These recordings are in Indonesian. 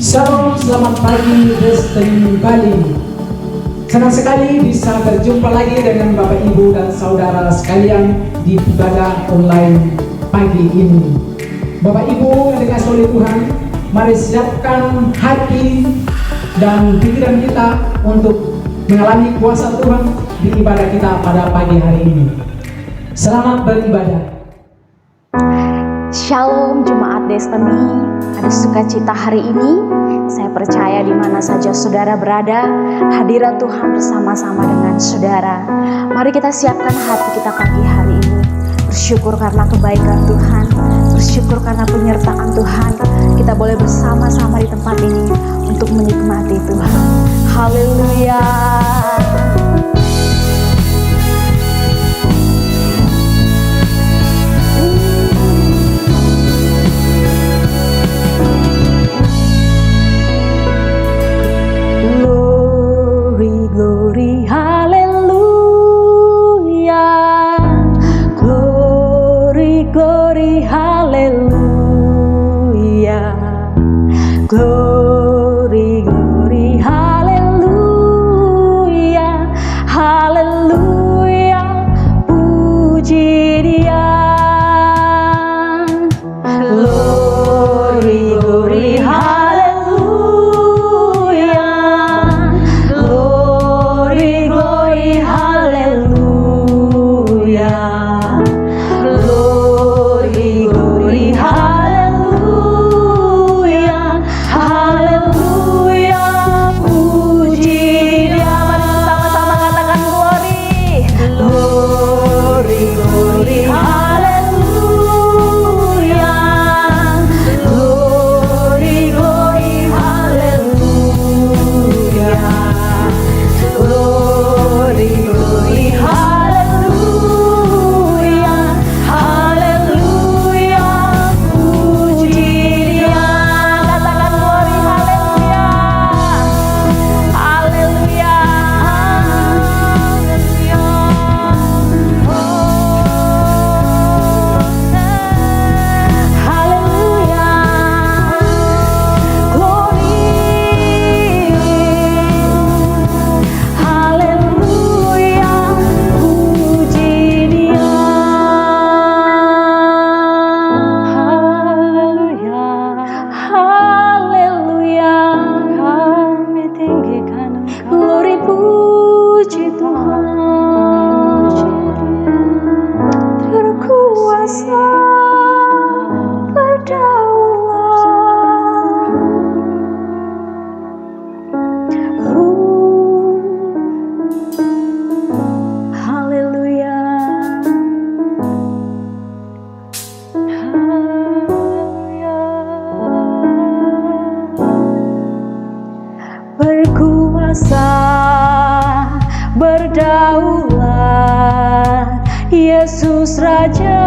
Shalom, selamat pagi Destiny Bali. Senang sekali bisa berjumpa lagi dengan Bapak Ibu dan Saudara sekalian di ibadah online pagi ini. Bapak Ibu yang dikasihi oleh Tuhan, mari siapkan hati dan pikiran kita untuk mengalami kuasa Tuhan di ibadah kita pada pagi hari ini. Selamat beribadah. Shalom Jemaat Destiny, ada sukacita hari ini. Saya percaya di mana saja saudara berada, hadirat Tuhan bersama-sama dengan saudara. Mari kita siapkan hati kita pagi hari ini. Bersyukur karena kebaikan Tuhan, bersyukur karena penyertaan Tuhan. Kita boleh bersama-sama di tempat ini untuk menikmati Tuhan. Haleluya. Glory, hallelujah. Glory, glory, hallelujah. Glory, glory, hallelujah. Hallelujah, puji Dia. Glory, glory, hallelujah. Berdaulat Yesus Raja,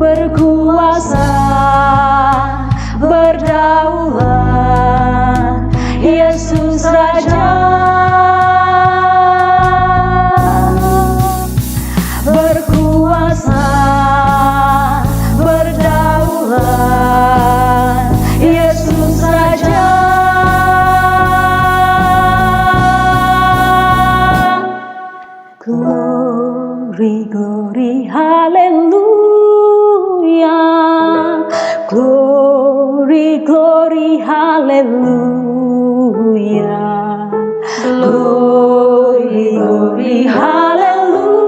berkuasa, berdaulat Yesus Raja, berkuasa, berdaulat Yesus Raja. Glory, glory, hallelujah. Glory, glory, hallelujah. Glory, glory, hallelujah.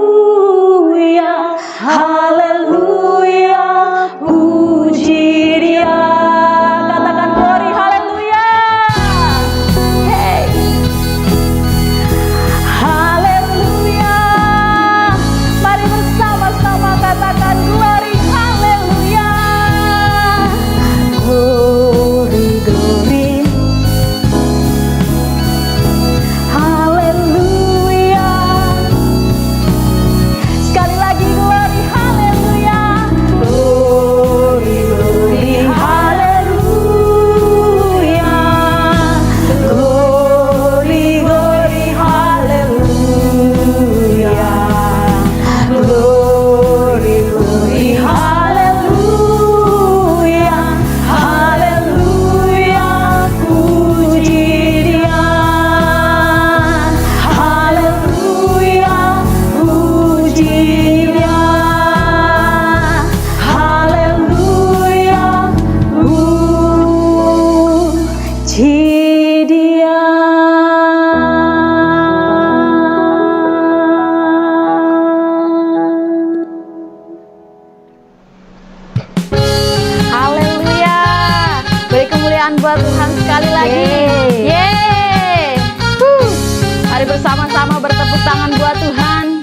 Hallelujah, puji Dia. Katakan glory, hallelujah. Hey. Katakan glory, hallelujah. Glory, glory, hallelujah. tangan buat Tuhan sekali lagi. Yeay. Mari bersama-sama bertepuk tangan buat Tuhan.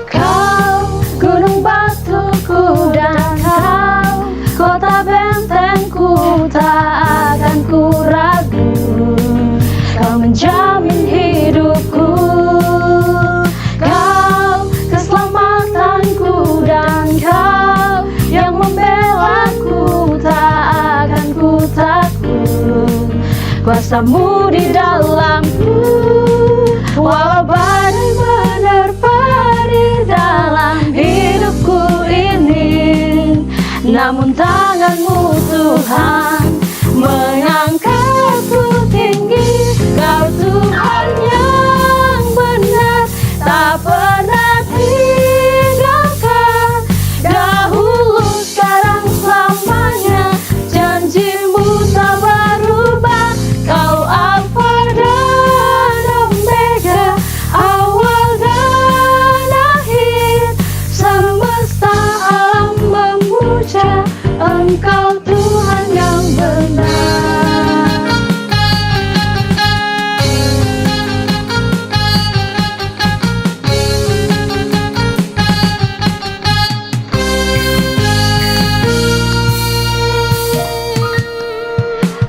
Kau gunung batuku dan kau kota bentengku, tak akan ku ragu. Kau menjamin hidupku, kau keselamatanku, dan kau yang membelaku, tak akan ku takut. Kuasamu di dalamku, walau badai menerpa di dalam hidupku ini, namun tanganmu Tuhan mengangkatku tinggi. Kau Tuhan yang benar, tak pernah tinggalkan. Dahulu, sekarang, selamanya, janjimu tak berubah. Kau Alfa dan Omega, awal dan akhir. Semesta alam memuja Engkau Tuhan yang benar.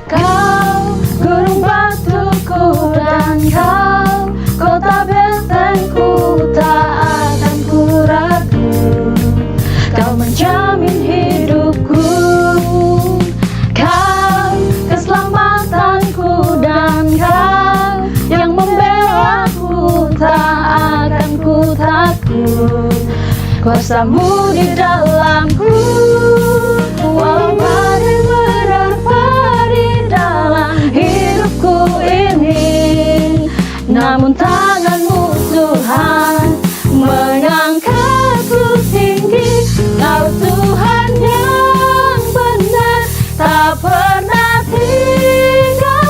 Kau gunung batuku dan kau kota bentengku, tak akan ku ragu. Kau menjamin hidupku, kau keselamatanku, dan kau yang membelaku, tak akan ku takut. Kuasamu di dalamku, walau badai menerpa di dalam hidupku ini, namun tanganmu Tuhan mengangkatku tinggi. Kau Tuhan yang benar, tak pernah tinggalkan.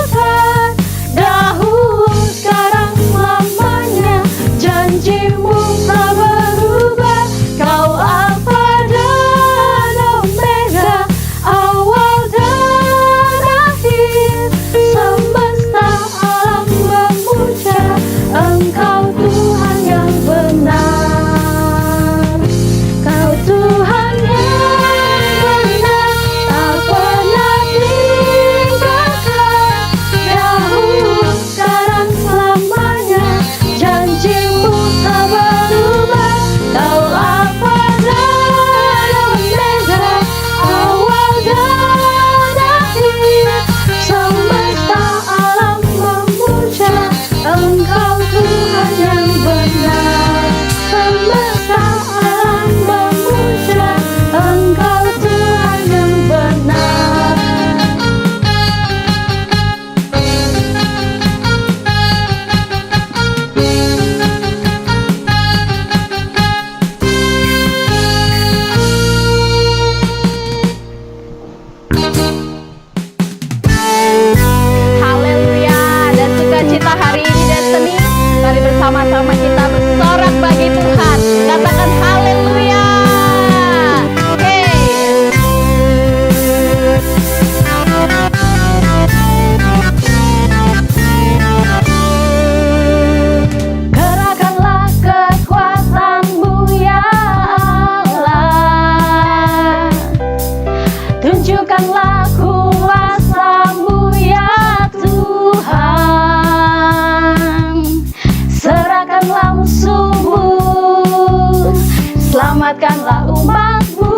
Dahulu, sekarang, selamanya, janjimu tak berubah. Kau Alfa dan Omega, awal dan akhir. Semesta alam memuja Engkau Tuhan yang benar. Kau Tuhan yang benar, tak pernah tinggalkan. Dahulu, sekarang, selamanya, janjimu tak berubah. Kau Alfa dan Omega, awal dan akhir. Semesta alam memuja Engkau Tuhan yang benar. Semesta alam memuja Engkau Tuhan yang benar. Haleluya, dan sukacita hari ini Destiny. Mari bersama-sama kita bersorak bagi Tuhan. Katakan haleluya. Gerakanlah kekuatanmu ya Allah, tunjukkanlah kuasamu ya Tuhan. Serahkanlah musuhmu, selamatkanlah umatmu.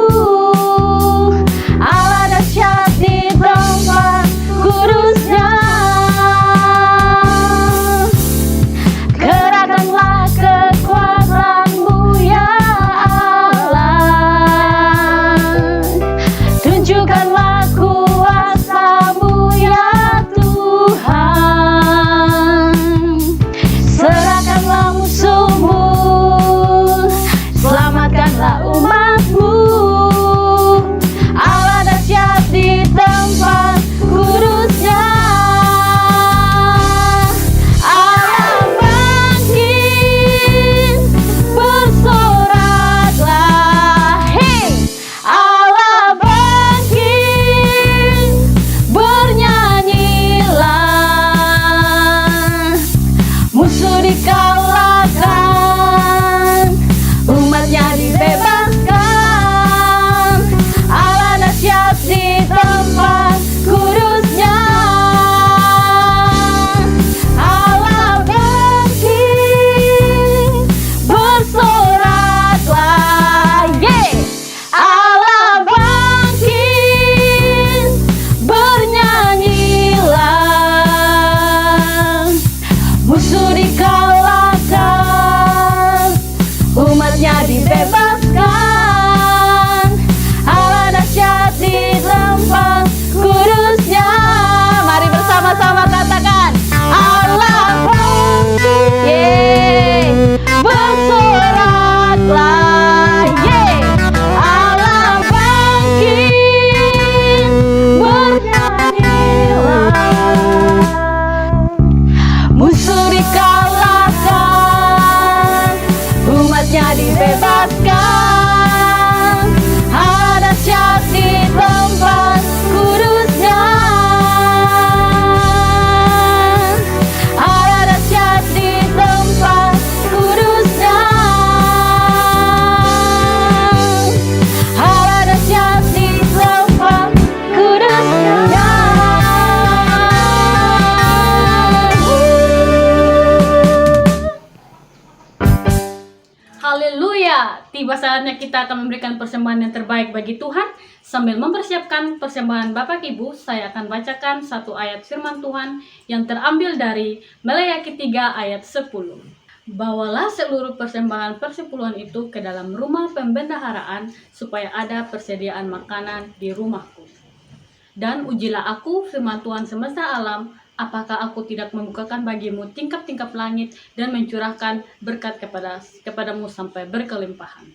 Allah dahsyat di tempat kudusnya. Gerakkanlah kekuatanmu ya Allah, tunjukkanlah kuasamu ya Tuhan. Serahkanlah musuhmu, selamatkanlah umatmu. dikalahkan, umatnya dibebaskan, Allah dahsyat di tempat kudusnya. Allah bangkit, bersoraklah, Allah bangkit, bernyanyilah. Musuh dikalahkan, umatnya dibebaskan, Allah dahsyat di tempat kudusnya. Mari bersama-sama katakan, Allah bangkit, bersoraklah, Allah bangkit, bernyanyilah. Musuh dikalahkan, umatnya dibebaskan, Allah dahsyat di tempat kudusnya. Allah dahsyat di tempat kudusnya. Allah dahsyat di tempat kudusnya. Haleluya, tiba saatnya kita akan memberikan persembahan yang terbaik bagi Tuhan. Sambil mempersiapkan persembahan Bapak Ibu, saya akan bacakan satu ayat firman Tuhan yang terambil dari Maleakhi 3 ayat 10. Bawalah seluruh persembahan persepuluhan itu ke dalam rumah pembendaharaan, supaya ada persediaan makanan di rumahku. Dan ujilah aku, firman Tuhan semesta alam, apakah aku tidak membukakan bagimu tingkap-tingkap langit dan mencurahkan berkat kepadamu sampai berkelimpahan.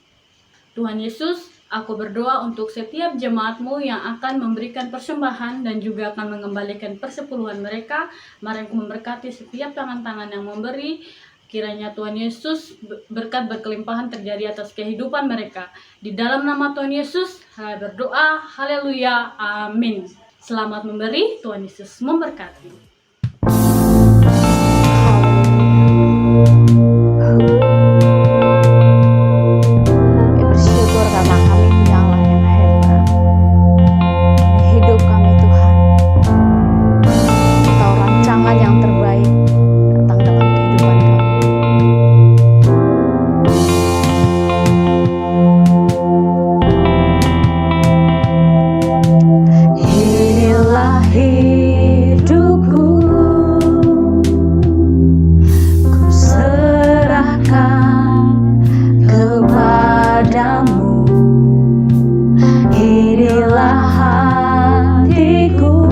Tuhan Yesus, aku berdoa untuk setiap jemaatmu yang akan memberikan persembahan dan juga akan mengembalikan persepuluhan mereka. Mari Engkau memberkati setiap tangan-tangan yang memberi. Kiranya Tuhan Yesus berkat berkelimpahan terjadi atas kehidupan mereka. Di dalam nama Tuhan Yesus, saya berdoa, haleluya, amin. Selamat memberi, Tuhan Yesus memberkati. Kami bersyukur karena kami punya Allah yang hebat. Di hidup kami Tuhan, Engkau rancangan yang terbaik datang dalam kehidupan kami. Inilah hidupku, ku serahkan kepadamu. Inilah hatiku,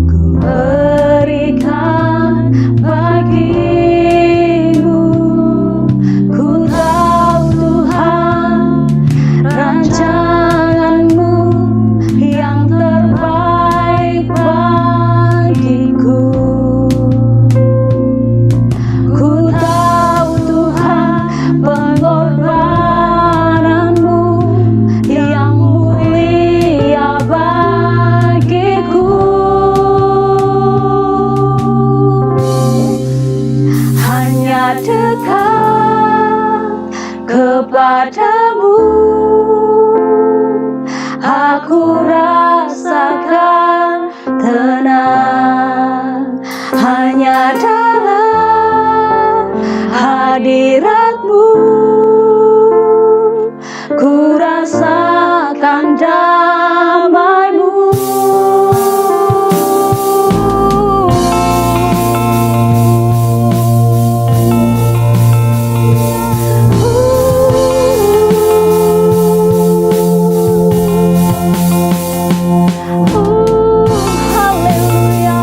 ku berikan bagimu. Ku tahu Tuhan, rancanganmu yang terbaik bagiku. Ku tahu Tuhan, pengorbananmu yang mulia bagiku. Hanya dekat kepadamu aku rasakan tenang. Hanya dalam hadiratmu ku rasakan damai-Mu. Haleluya.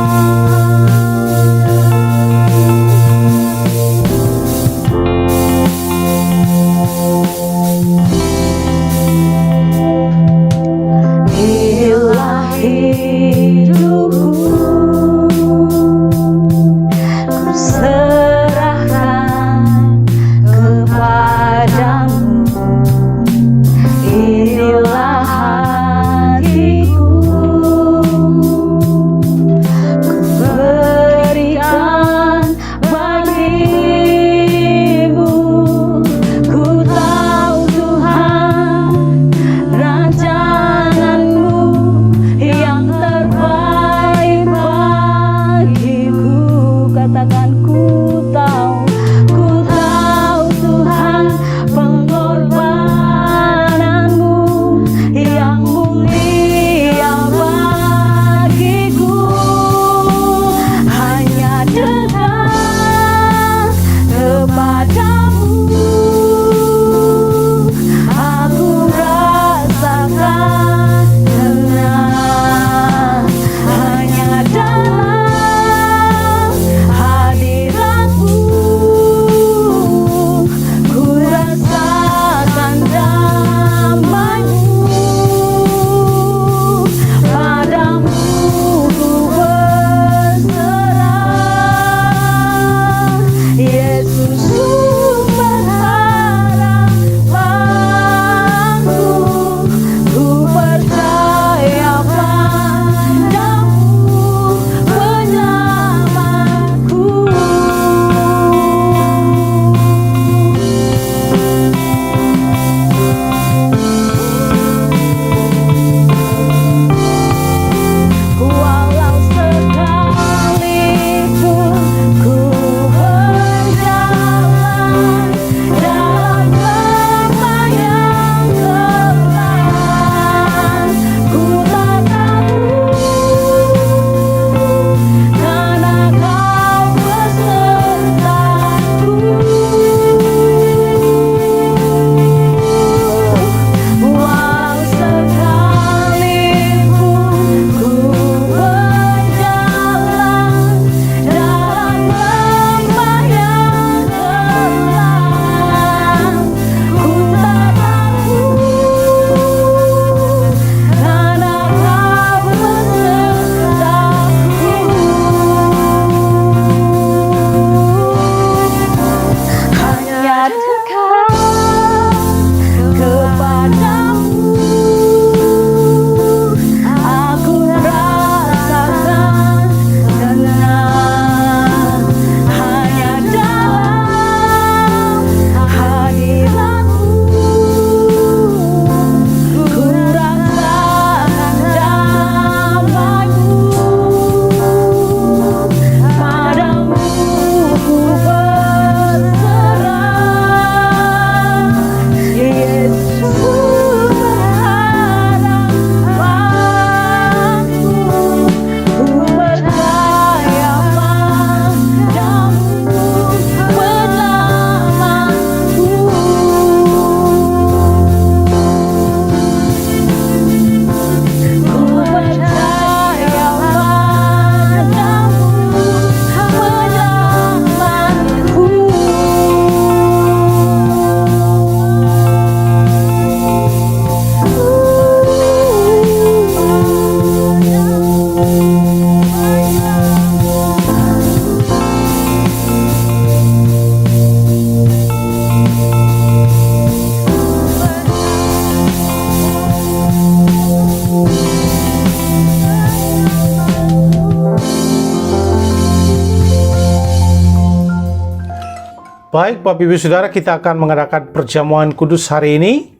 Baik, Bapak Ibu Saudara, kita akan mengadakan perjamuan kudus hari ini.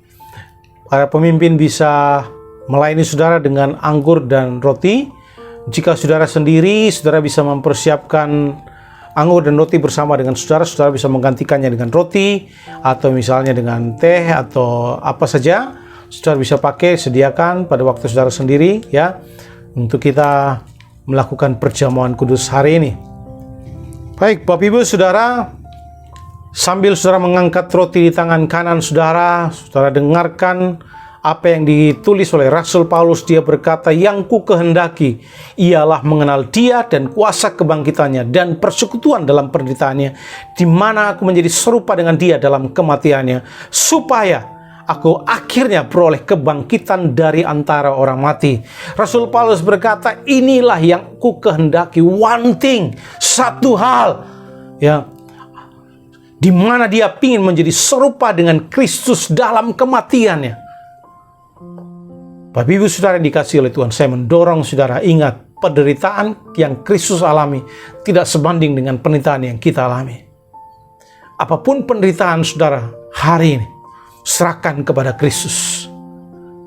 Para pemimpin bisa melayani saudara dengan anggur dan roti. Jika saudara sendiri, saudara bisa mempersiapkan anggur dan roti bersama dengan saudara. Saudara bisa menggantikannya dengan roti, atau misalnya dengan teh, atau apa saja. Saudara bisa pakai, sediakan pada waktu saudara sendiri, ya, untuk kita melakukan perjamuan kudus hari ini. Baik, Bapak Ibu Saudara, sambil saudara mengangkat roti di tangan kanan saudara, saudara dengarkan apa yang ditulis oleh Rasul Paulus. Dia berkata, yang ku kehendaki ialah mengenal Dia dan kuasa kebangkitannya dan persekutuan dalam penderitaannya, di mana aku menjadi serupa dengan Dia dalam kematiannya, supaya aku akhirnya beroleh kebangkitan dari antara orang mati. Rasul Paulus berkata, inilah yang ku kehendaki, one thing, satu hal, ya, di mana dia ingin menjadi serupa dengan Kristus dalam kematiannya. Bapak Ibu Saudara dikasihi oleh Tuhan, saya mendorong saudara ingat, penderitaan yang Kristus alami tidak sebanding dengan penderitaan yang kita alami. Apapun penderitaan saudara hari ini, serahkan kepada Kristus.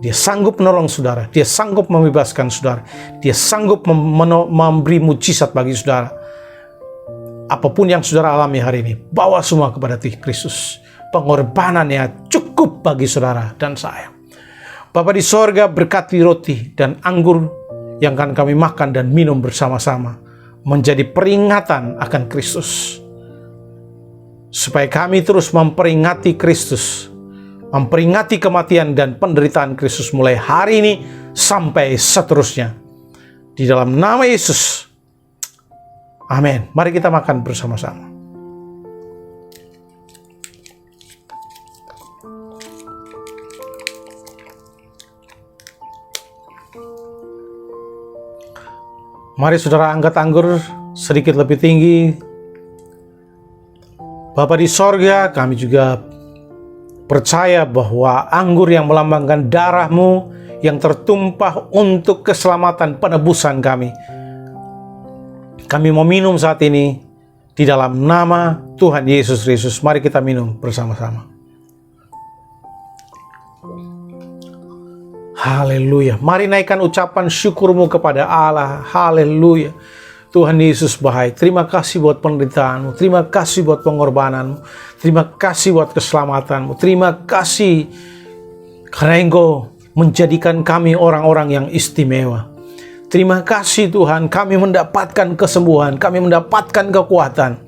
Dia sanggup menolong saudara, dia sanggup membebaskan saudara, dia sanggup memberi mujizat bagi saudara. Apapun yang saudara alami hari ini, bawa semua kepada Kristus. Pengorbanannya cukup bagi saudara dan saya. Bapa di sorga, berkati roti dan anggur yang akan kami makan dan minum bersama-sama, menjadi peringatan akan Kristus. Supaya kami terus memperingati Kristus, memperingati kematian dan penderitaan Kristus mulai hari ini sampai seterusnya. Di dalam nama Yesus. Amin. Mari kita makan bersama-sama. Mari saudara angkat anggur sedikit lebih tinggi. Bapa di sorga, kami juga percaya bahwa anggur yang melambangkan darah-Mu yang tertumpah untuk keselamatan penebusan kami. Kami mau minum saat ini di dalam nama Tuhan Yesus Kristus. Mari kita minum bersama-sama. Haleluya. Mari naikkan ucapan syukurmu kepada Allah. Haleluya. Tuhan Yesus baik. Terima kasih buat penderitaan-Mu. Terima kasih buat pengorbanan-Mu. Terima kasih buat keselamatan-Mu. Terima kasih karena Engkau menjadikan kami orang-orang yang istimewa. Terima kasih Tuhan, kami mendapatkan kesembuhan, kami mendapatkan kekuatan.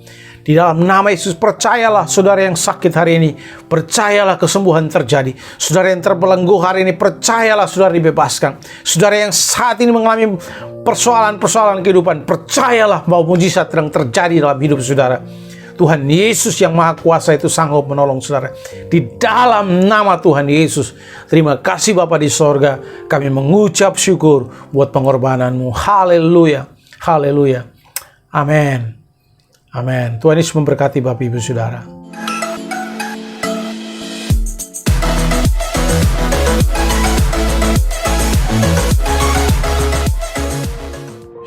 Di dalam nama Yesus, percayalah saudara yang sakit hari ini, percayalah kesembuhan terjadi. Saudara yang terbelenggu hari ini, percayalah saudara dibebaskan. Saudara yang saat ini mengalami persoalan-persoalan kehidupan, percayalah bahwa mujizat yang terjadi dalam hidup saudara. Tuhan Yesus yang Maha Kuasa itu sanggup menolong saudara. Di dalam nama Tuhan Yesus, terima kasih Bapa di sorga. Kami mengucap syukur buat pengorbanan-Mu. Haleluya, haleluya. Amin, amin. Tuhan Yesus memberkati Bapak Ibu Saudara.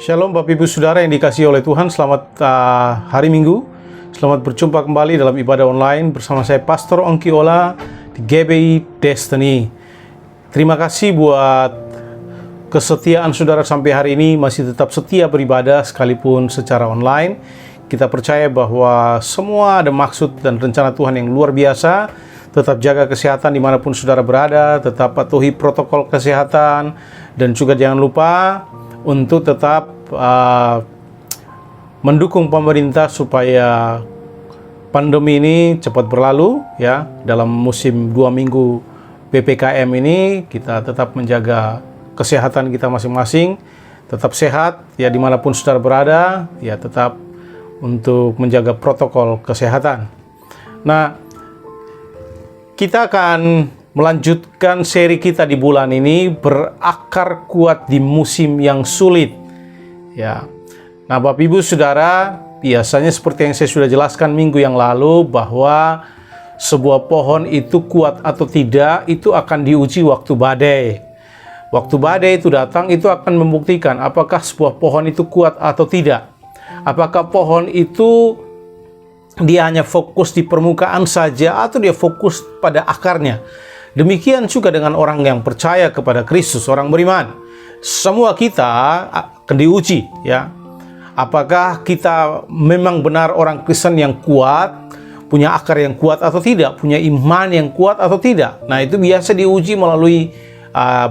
Shalom Bapak Ibu Saudara yang dikasihi oleh Tuhan. Selamat hari Minggu. Selamat berjumpa kembali dalam ibadah online bersama saya Pastor Ongki Ola di GBI Destiny. Terima kasih buat kesetiaan saudara sampai hari ini, masih tetap setia beribadah sekalipun secara online. Kita percaya bahwa semua ada maksud dan rencana Tuhan yang luar biasa. Tetap jaga kesehatan dimanapun saudara berada, tetap patuhi protokol kesehatan, dan juga jangan lupa untuk tetap mendukung pemerintah supaya pandemi ini cepat berlalu, ya. Dalam musim 2 minggu PPKM ini kita tetap menjaga kesehatan kita masing-masing, tetap sehat ya dimanapun saudara berada, ya tetap untuk menjaga protokol kesehatan. Nah, kita akan melanjutkan seri kita di bulan ini, berakar kuat di musim yang sulit, ya. Nah, Bapak Ibu Saudara, biasanya seperti yang saya sudah jelaskan minggu yang lalu, bahwa sebuah pohon itu kuat atau tidak, itu akan diuji waktu badai. Waktu badai itu datang, itu akan membuktikan apakah sebuah pohon itu kuat atau tidak. Apakah pohon itu dia hanya fokus di permukaan saja atau dia fokus pada akarnya. Demikian juga dengan orang yang percaya kepada Kristus, orang beriman. Semua kita akan diuji, ya. Apakah kita memang benar orang Kristen yang kuat, punya akar yang kuat atau tidak, punya iman yang kuat atau tidak. Nah, itu biasa diuji melalui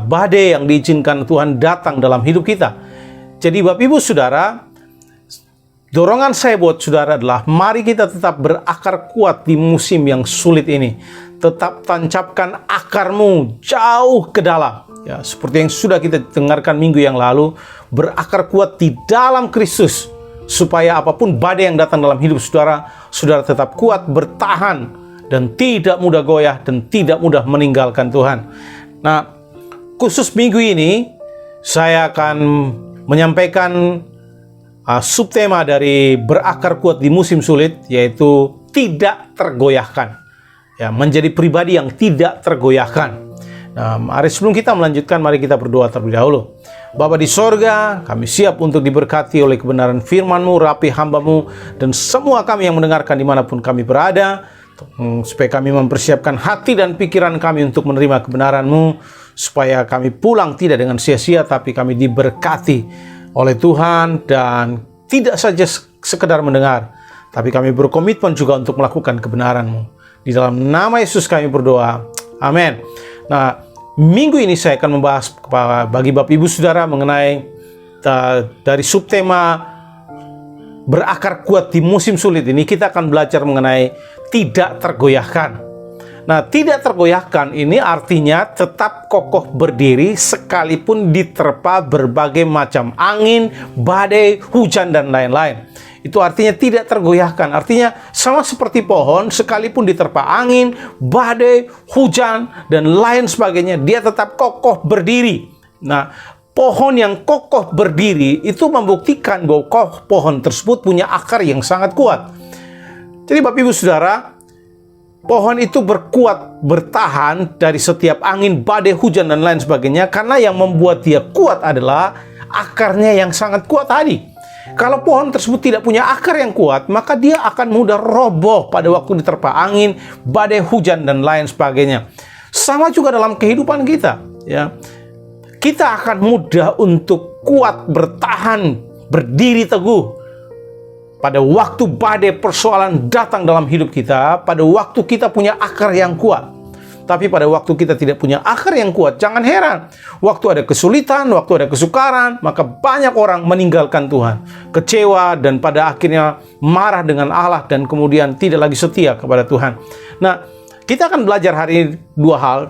badai yang diizinkan Tuhan datang dalam hidup kita. Jadi Bapak Ibu Saudara, dorongan saya buat saudara adalah mari kita tetap berakar kuat di musim yang sulit ini. Tetap tancapkan akarmu jauh ke dalam. Ya, seperti yang sudah kita dengarkan minggu yang lalu, berakar kuat di dalam Kristus. Supaya apapun badai yang datang dalam hidup saudara, saudara tetap kuat, bertahan, dan tidak mudah goyah, dan tidak mudah meninggalkan Tuhan. Nah, khusus minggu ini, saya akan menyampaikan subtema dari berakar kuat di musim sulit, yaitu tidak tergoyahkan. Ya, menjadi pribadi yang tidak tergoyahkan. Nah, mari sebelum kita melanjutkan, mari kita berdoa terlebih dahulu. Bapa di sorga, kami siap untuk diberkati oleh kebenaran firman-Mu, rapi hamba-Mu, dan semua kami yang mendengarkan dimanapun kami berada, supaya kami mempersiapkan hati dan pikiran kami untuk menerima kebenaran-Mu, supaya kami pulang tidak dengan sia-sia, tapi kami diberkati oleh Tuhan, dan tidak saja sekedar mendengar, tapi kami berkomitmen juga untuk melakukan kebenaran-Mu. Di dalam nama Yesus kami berdoa. Amin. Nah, minggu ini saya akan membahas bagi Bapak Ibu Saudara mengenai dari subtema berakar kuat di musim sulit ini, kita akan belajar mengenai tidak tergoyahkan. Nah, tidak tergoyahkan ini artinya tetap kokoh berdiri sekalipun diterpa berbagai macam angin, badai, hujan, dan lain-lain. Itu artinya tidak tergoyahkan. Artinya sama seperti pohon, sekalipun diterpa angin, badai, hujan, dan lain sebagainya, dia tetap kokoh berdiri. Nah, pohon yang kokoh berdiri itu membuktikan bahwa pohon tersebut punya akar yang sangat kuat. Jadi Bapak Ibu Saudara, pohon itu bertahan dari setiap angin, badai, hujan, dan lain sebagainya, karena yang membuat dia kuat adalah akarnya yang sangat kuat tadi. Kalau pohon tersebut tidak punya akar yang kuat, maka dia akan mudah roboh pada waktu diterpa angin, badai, hujan, dan lain sebagainya. Sama juga dalam kehidupan kita, ya. Kita akan mudah untuk kuat, bertahan, berdiri teguh pada waktu badai persoalan datang dalam hidup kita, pada waktu kita punya akar yang kuat. Tapi pada waktu kita tidak punya akar yang kuat, jangan heran. Waktu ada kesulitan, waktu ada kesukaran, maka banyak orang meninggalkan Tuhan. Kecewa dan pada akhirnya marah dengan Allah dan kemudian tidak lagi setia kepada Tuhan. Nah, kita akan belajar hari ini dua hal.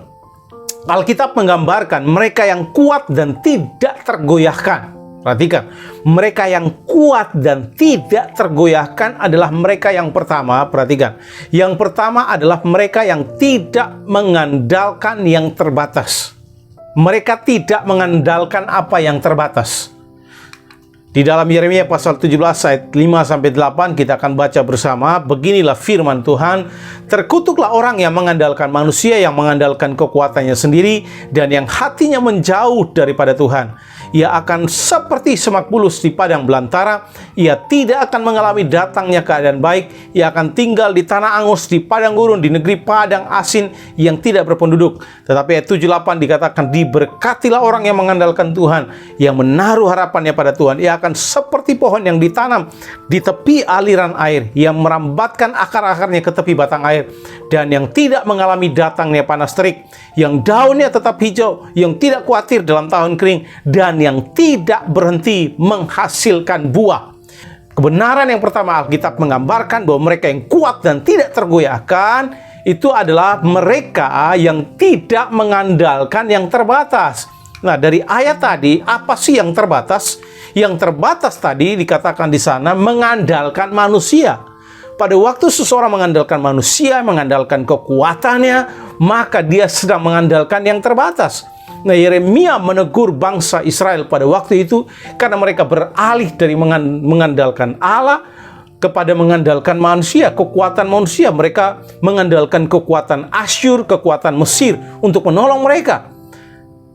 Alkitab menggambarkan mereka yang kuat dan tidak tergoyahkan. Perhatikan, mereka yang kuat dan tidak tergoyahkan adalah mereka yang pertama. Perhatikan, yang pertama adalah mereka yang tidak mengandalkan yang terbatas. Mereka tidak mengandalkan apa yang terbatas. Di dalam Yeremia pasal 17 ayat 5-8 kita akan baca bersama. Beginilah firman Tuhan, terkutuklah orang yang mengandalkan manusia, yang mengandalkan kekuatannya sendiri, dan yang hatinya menjauh daripada Tuhan. Ia akan seperti semak bulus di padang belantara. Ia tidak akan mengalami datangnya keadaan baik. Ia akan tinggal di tanah angus, di padang gurun, di negeri padang asin yang tidak berpenduduk. Tetapi ayat 78 dikatakan, diberkatilah orang yang mengandalkan Tuhan, yang menaruh harapannya pada Tuhan. Ia akan seperti pohon yang ditanam di tepi aliran air, yang merambatkan akar-akarnya ke tepi batang air, dan yang tidak mengalami datangnya panas terik, yang daunnya tetap hijau, yang tidak khawatir dalam tahun kering, dan yang tidak berhenti menghasilkan buah. Kebenaran yang pertama, Alkitab menggambarkan bahwa mereka yang kuat dan tidak tergoyahkan itu adalah mereka yang tidak mengandalkan yang terbatas. Nah, dari ayat tadi, apa sih yang terbatas? Yang terbatas tadi dikatakan di sana mengandalkan manusia. Pada waktu seseorang mengandalkan manusia, mengandalkan kekuatannya, maka dia sedang mengandalkan yang terbatas. Nah, Yeremia menegur bangsa Israel pada waktu itu karena mereka beralih dari mengandalkan Allah kepada mengandalkan manusia, kekuatan manusia. Mereka mengandalkan kekuatan Asyur, kekuatan Mesir untuk menolong mereka.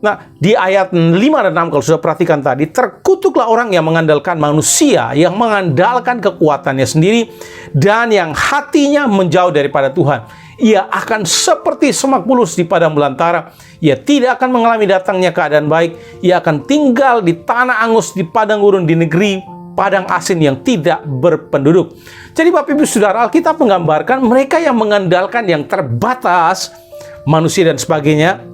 Nah, di ayat 5 dan 6 kalau sudah perhatikan tadi, terkutuklah orang yang mengandalkan manusia, yang mengandalkan kekuatannya sendiri, dan yang hatinya menjauh daripada Tuhan. Ia akan seperti semak bulus di padang belantara. Ia tidak akan mengalami datangnya keadaan baik. Ia akan tinggal di tanah angus, di padang gurun, di negeri padang asin yang tidak berpenduduk. Jadi Bapak Ibu Saudara, Alkitab menggambarkan mereka yang mengandalkan yang terbatas, manusia dan sebagainya,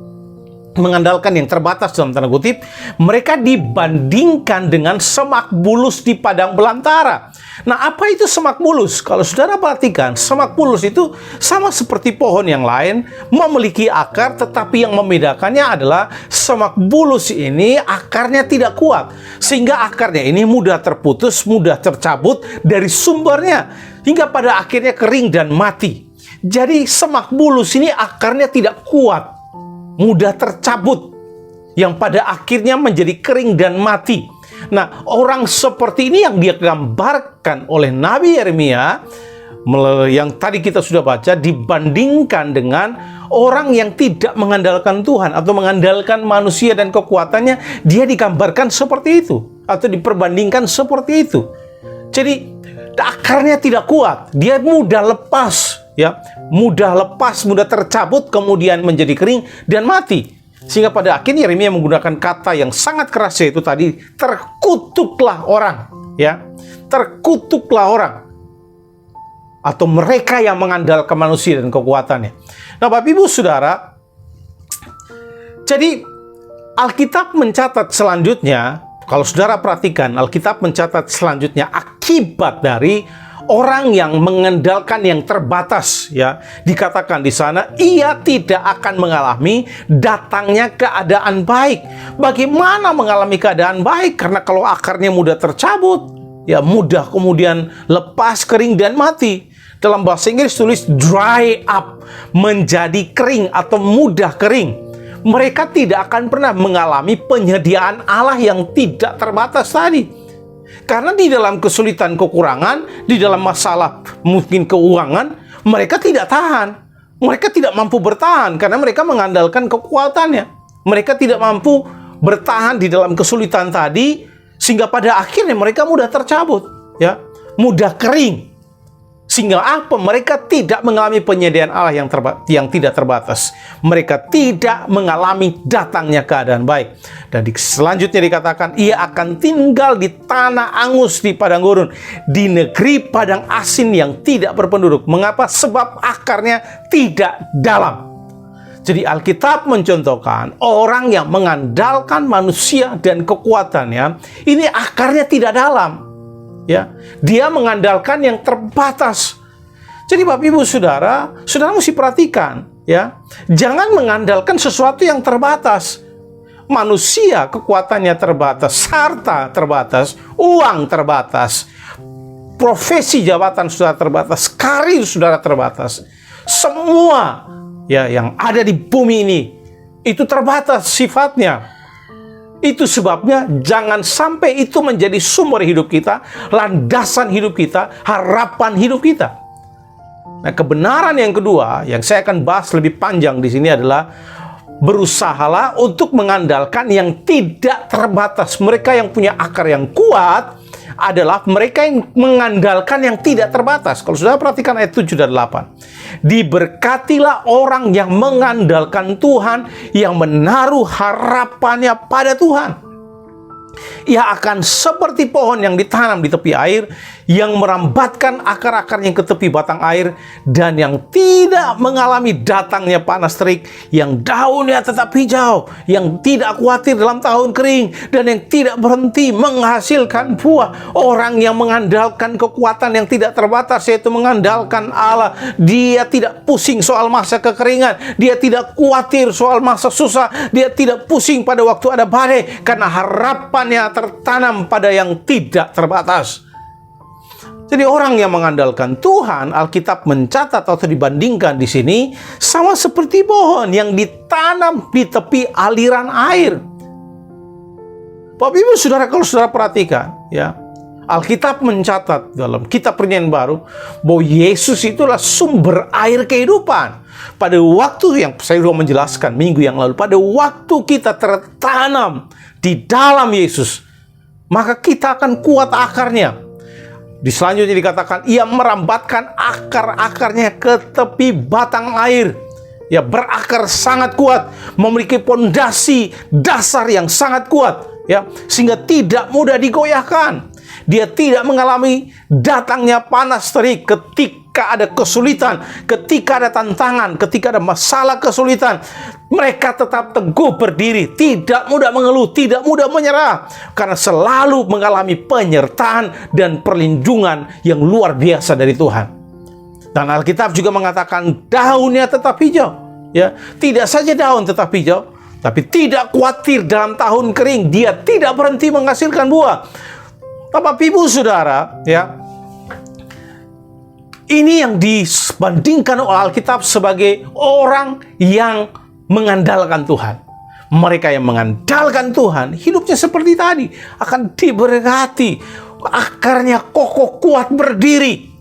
mengandalkan yang terbatas dalam tanda kutip, mereka dibandingkan dengan semak bulus di padang belantara. Nah, apa itu semak bulus? Kalau saudara perhatikan, semak bulus itu sama seperti pohon yang lain, memiliki akar, tetapi yang membedakannya adalah semak bulus ini akarnya tidak kuat, sehingga akarnya ini mudah terputus, mudah tercabut dari sumbernya, hingga pada akhirnya kering dan mati. Jadi semak bulus ini akarnya tidak kuat, mudah tercabut, yang pada akhirnya menjadi kering dan mati. Nah, orang seperti ini yang dia gambarkan oleh Nabi Yeremia, yang tadi kita sudah baca, dibandingkan dengan orang yang tidak mengandalkan Tuhan atau mengandalkan manusia dan kekuatannya, dia digambarkan seperti itu atau diperbandingkan seperti itu. Jadi akarnya tidak kuat, dia mudah lepas, ya, mudah lepas, mudah tercabut, kemudian menjadi kering dan mati. Sehingga pada akhirnya Yeremia menggunakan kata yang sangat keras, yaitu tadi, terkutuklah orang, ya, terkutuklah orang, atau mereka yang mengandalkan manusia dan kekuatannya. Nah, Bapak Ibu Saudara, jadi Alkitab mencatat selanjutnya, kalau saudara perhatikan, Alkitab mencatat selanjutnya akibat dari orang yang mengandalkan yang terbatas, ya. Dikatakan di sana, ia tidak akan mengalami datangnya keadaan baik. Bagaimana mengalami keadaan baik? Karena kalau akarnya mudah tercabut, ya mudah kemudian lepas, kering dan mati. Dalam bahasa Inggris tulis dry up, menjadi kering atau mudah kering. Mereka tidak akan pernah mengalami penyediaan Allah yang tidak terbatas tadi. Karena di dalam kesulitan, kekurangan, di dalam masalah mungkin keuangan, mereka tidak tahan. Mereka tidak mampu bertahan karena mereka mengandalkan kekuatannya. Mereka tidak mampu bertahan di dalam kesulitan tadi, sehingga pada akhirnya mereka mudah tercabut, ya, mudah kering. Sehingga apa? Mereka tidak mengalami penyediaan Allah yang tidak terbatas. Mereka tidak mengalami datangnya keadaan baik. Dan selanjutnya dikatakan, ia akan tinggal di tanah angus di padang gurun, di negeri padang asin yang tidak berpenduduk. Mengapa? Sebab akarnya tidak dalam. Jadi Alkitab mencontohkan orang yang mengandalkan manusia dan kekuatannya, ini akarnya tidak dalam. Ya, dia mengandalkan yang terbatas. Jadi Bapak Ibu Saudara, saudara mesti perhatikan, ya, jangan mengandalkan sesuatu yang terbatas. Manusia kekuatannya terbatas, harta terbatas, uang terbatas, profesi jabatan saudara terbatas, karir saudara terbatas. Semua, ya, yang ada di bumi ini itu terbatas sifatnya. Itu sebabnya jangan sampai itu menjadi sumber hidup kita, landasan hidup kita, harapan hidup kita. Nah, kebenaran yang kedua yang saya akan bahas lebih panjang di sini adalah berusahalah untuk mengandalkan yang tidak terbatas. Mereka yang punya akar yang kuat adalah mereka yang mengandalkan yang tidak terbatas. Kalau sudah perhatikan ayat 7 dan 8. Diberkatilah orang yang mengandalkan Tuhan, yang menaruh harapannya pada Tuhan. Ia akan seperti pohon yang ditanam di tepi air, yang merambatkan akar-akarnya ke tepi batang air, dan yang tidak mengalami datangnya panas terik, yang daunnya tetap hijau, yang tidak khawatir dalam tahun kering, dan yang tidak berhenti menghasilkan buah. Orang yang mengandalkan kekuatan yang tidak terbatas, yaitu mengandalkan Allah, dia tidak pusing soal masa kekeringan, dia tidak khawatir soal masa susah, dia tidak pusing pada waktu ada badai, karena harapannya tertanam pada yang tidak terbatas. Jadi orang yang mengandalkan Tuhan, Alkitab mencatat atau dibandingkan di sini sama seperti pohon yang ditanam di tepi aliran air. Bapak Ibu Saudara, kalau saudara perhatikan, ya, Alkitab mencatat dalam kitab Perjanjian Baru bahwa Yesus itulah sumber air kehidupan. Pada waktu yang saya sudah menjelaskan minggu yang lalu, pada waktu kita tertanam di dalam Yesus, maka kita akan kuat akarnya. Di selanjutnya dikatakan, ia merambatkan akar-akarnya ke tepi batang air. Ya, berakar sangat kuat, memiliki pondasi dasar yang sangat kuat, ya, sehingga tidak mudah digoyahkan. Dia tidak mengalami datangnya panas terik ketika ada kesulitan, ketika ada tantangan, ketika ada masalah kesulitan. Mereka tetap teguh berdiri, tidak mudah mengeluh, tidak mudah menyerah, karena selalu mengalami penyertaan dan perlindungan yang luar biasa dari Tuhan. Dan Alkitab juga mengatakan daunnya tetap hijau. Ya, tidak saja daun tetap hijau, tapi tidak khawatir dalam tahun kering. Dia tidak berhenti menghasilkan buah. Bapak Ibu Saudara, ya, ini yang dibandingkan oleh Alkitab sebagai orang yang mengandalkan Tuhan. Mereka yang mengandalkan Tuhan, hidupnya seperti tadi, akan diberkati, akarnya kokoh kuat berdiri.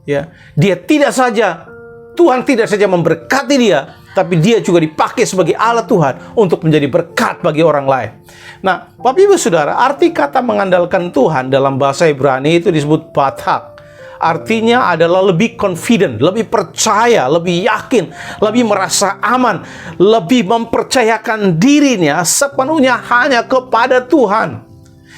Ya, Tuhan tidak saja memberkati dia, tapi dia juga dipakai sebagai alat Tuhan untuk menjadi berkat bagi orang lain. Nah, Bapak Ibu Saudara, arti kata mengandalkan Tuhan dalam bahasa Ibrani itu disebut batak. Artinya adalah lebih confident, lebih percaya, lebih yakin, lebih merasa aman, lebih mempercayakan dirinya sepenuhnya hanya kepada Tuhan.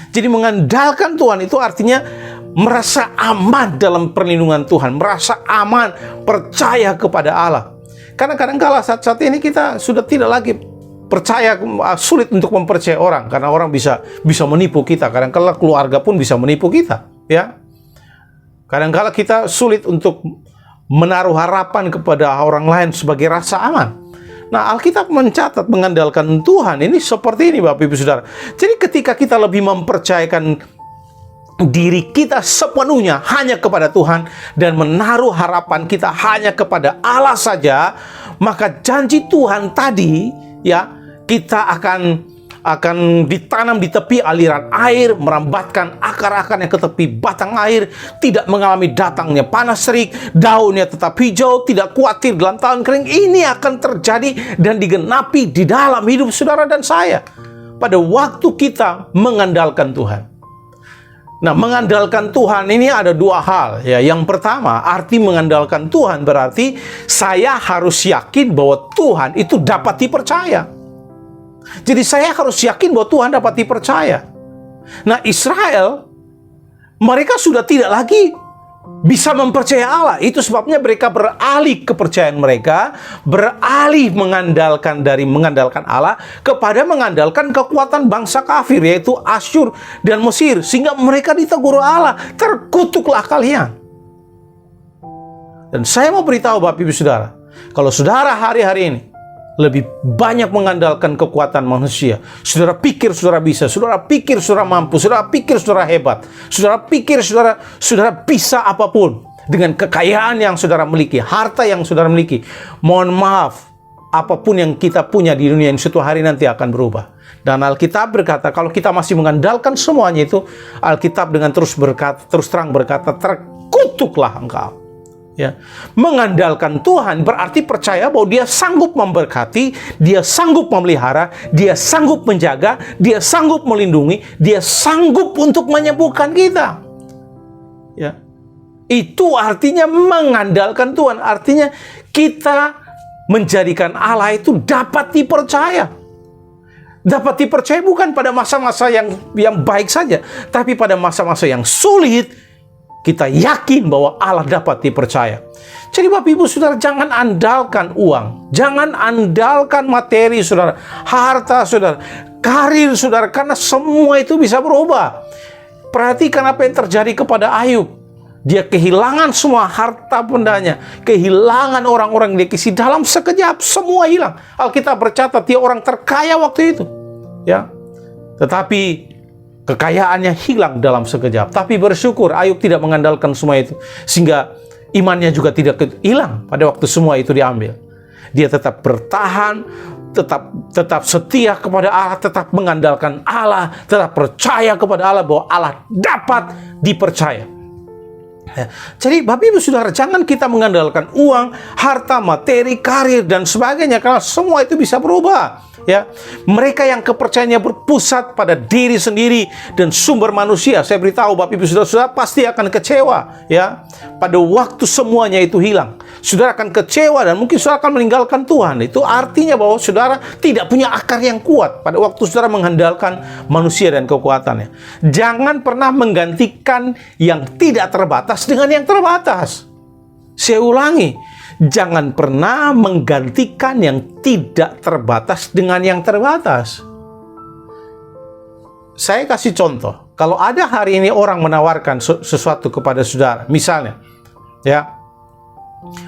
Jadi mengandalkan Tuhan itu artinya merasa aman dalam perlindungan Tuhan, merasa aman, percaya kepada Allah. Karena kadang-kala saat ini kita sudah tidak lagi percaya, sulit untuk mempercayai orang, karena orang bisa menipu kita. Kadang-kala keluarga pun bisa menipu kita, ya. Kadang-kala kita sulit untuk menaruh harapan kepada orang lain sebagai rasa aman. Nah, Alkitab mencatat mengandalkan Tuhan ini seperti ini, Bapak Ibu Saudara. Jadi ketika kita lebih mempercayakan diri kita sepenuhnya hanya kepada Tuhan dan menaruh harapan kita hanya kepada Allah saja, maka janji Tuhan tadi, ya, kita akan ditanam di tepi aliran air, merambatkan akar-akarnya ke tepi batang air, tidak mengalami datangnya panas terik, daunnya tetap hijau, tidak khawatir dalam tahun kering. Ini akan terjadi dan digenapi di dalam hidup saudara dan saya pada waktu kita mengandalkan Tuhan. Nah, mengandalkan Tuhan ini ada dua hal, ya. Yang pertama, arti mengandalkan Tuhan berarti saya harus yakin bahwa Tuhan itu dapat dipercaya. Jadi saya harus yakin bahwa Tuhan dapat dipercaya. Nah, Israel, mereka sudah tidak lagi bisa mempercayai Allah. Itu sebabnya mereka beralih kepercayaan mereka, beralih dari mengandalkan Allah kepada mengandalkan kekuatan bangsa kafir, yaitu Asyur dan Mesir. Sehingga mereka ditegur Allah, terkutuklah kalian. Dan saya mau beritahu Bapak Ibu Saudara, kalau saudara hari-hari ini lebih banyak mengandalkan kekuatan manusia, saudara pikir saudara bisa, saudara pikir saudara mampu, saudara pikir saudara hebat, saudara pikir saudara bisa apapun dengan kekayaan yang saudara miliki, harta yang saudara miliki. Mohon maaf, apapun yang kita punya di dunia ini suatu hari nanti akan berubah. Dan Alkitab berkata, kalau kita masih mengandalkan semuanya itu, Alkitab dengan terus terang berkata, terkutuklah engkau. Ya. Mengandalkan Tuhan berarti percaya bahwa Dia sanggup memberkati, Dia sanggup memelihara, Dia sanggup menjaga, Dia sanggup melindungi, Dia sanggup untuk menyembuhkan kita. Ya. Itu artinya mengandalkan Tuhan. Artinya kita menjadikan Allah itu dapat dipercaya. Dapat dipercaya bukan pada masa-masa yang baik saja, tapi pada masa-masa yang sulit, kita yakin bahwa Allah dapat dipercaya. Jadi Bapak Ibu Saudara, jangan andalkan uang, jangan andalkan materi saudara, harta saudara, karir saudara, karena semua itu bisa berubah. Perhatikan apa yang terjadi kepada Ayub. Dia kehilangan semua harta bendanya, kehilangan orang-orang yang dia kasih, dalam sekejap semua hilang. Alkitab bercatat dia orang terkaya waktu itu, ya. Tetapi kekayaannya hilang dalam sekejap. Tapi bersyukur Ayub tidak mengandalkan semua itu, sehingga imannya juga tidak hilang pada waktu semua itu diambil. Dia tetap bertahan, tetap setia kepada Allah, tetap mengandalkan Allah, tetap percaya kepada Allah bahwa Allah dapat dipercaya. Jadi Bapak Ibu Saudara, jangan kita mengandalkan uang, harta, materi, karir dan sebagainya, karena semua itu bisa berubah. Ya, mereka yang kepercayaannya berpusat pada diri sendiri dan sumber manusia, saya beritahu Bapak Ibu Saudara pasti akan kecewa. Ya, pada waktu semuanya itu hilang, saudara akan kecewa dan mungkin saudara akan meninggalkan Tuhan. Itu artinya bahwa saudara tidak punya akar yang kuat pada waktu saudara mengandalkan manusia dan kekuatannya. Jangan pernah menggantikan yang tidak terbatas dengan yang terbatas. Saya ulangi, jangan pernah menggantikan yang tidak terbatas dengan yang terbatas. Saya kasih contoh. Kalau ada hari ini orang menawarkan sesuatu kepada saudara, misalnya, ya,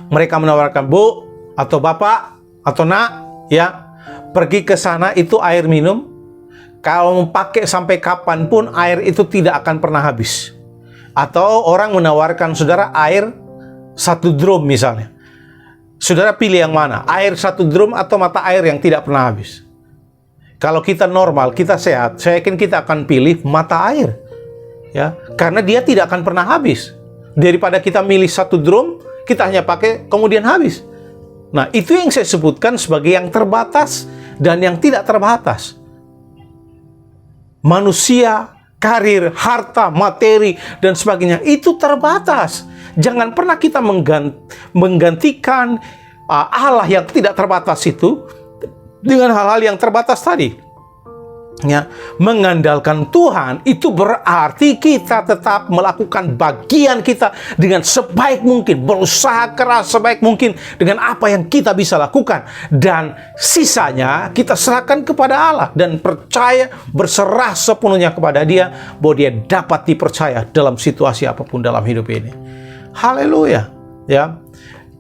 mereka menawarkan, Bu atau Bapak atau Nak, ya, pergi ke sana itu air minum. Kalau mau pakai sampai kapanpun air itu tidak akan pernah habis. Atau orang menawarkan saudara air 1 drum misalnya. Saudara pilih yang mana? Air 1 drum atau mata air yang tidak pernah habis? Kalau kita normal, kita sehat, saya yakin kita akan pilih mata air. Ya, karena dia tidak akan pernah habis. Daripada kita milih 1 drum, kita hanya pakai kemudian habis. Nah, itu yang saya sebutkan sebagai yang terbatas dan yang tidak terbatas. Manusia, karir, harta, materi, dan sebagainya, itu terbatas. Jangan pernah kita menggantikan Allah yang tidak terbatas itu dengan hal-hal yang terbatas tadi. Ya, mengandalkan Tuhan itu berarti kita tetap melakukan bagian kita dengan sebaik mungkin, berusaha keras sebaik mungkin dengan apa yang kita bisa lakukan, dan sisanya kita serahkan kepada Allah dan percaya, berserah sepenuhnya kepada Dia bahwa Dia dapat dipercaya dalam situasi apapun dalam hidup ini. Haleluya. Ya.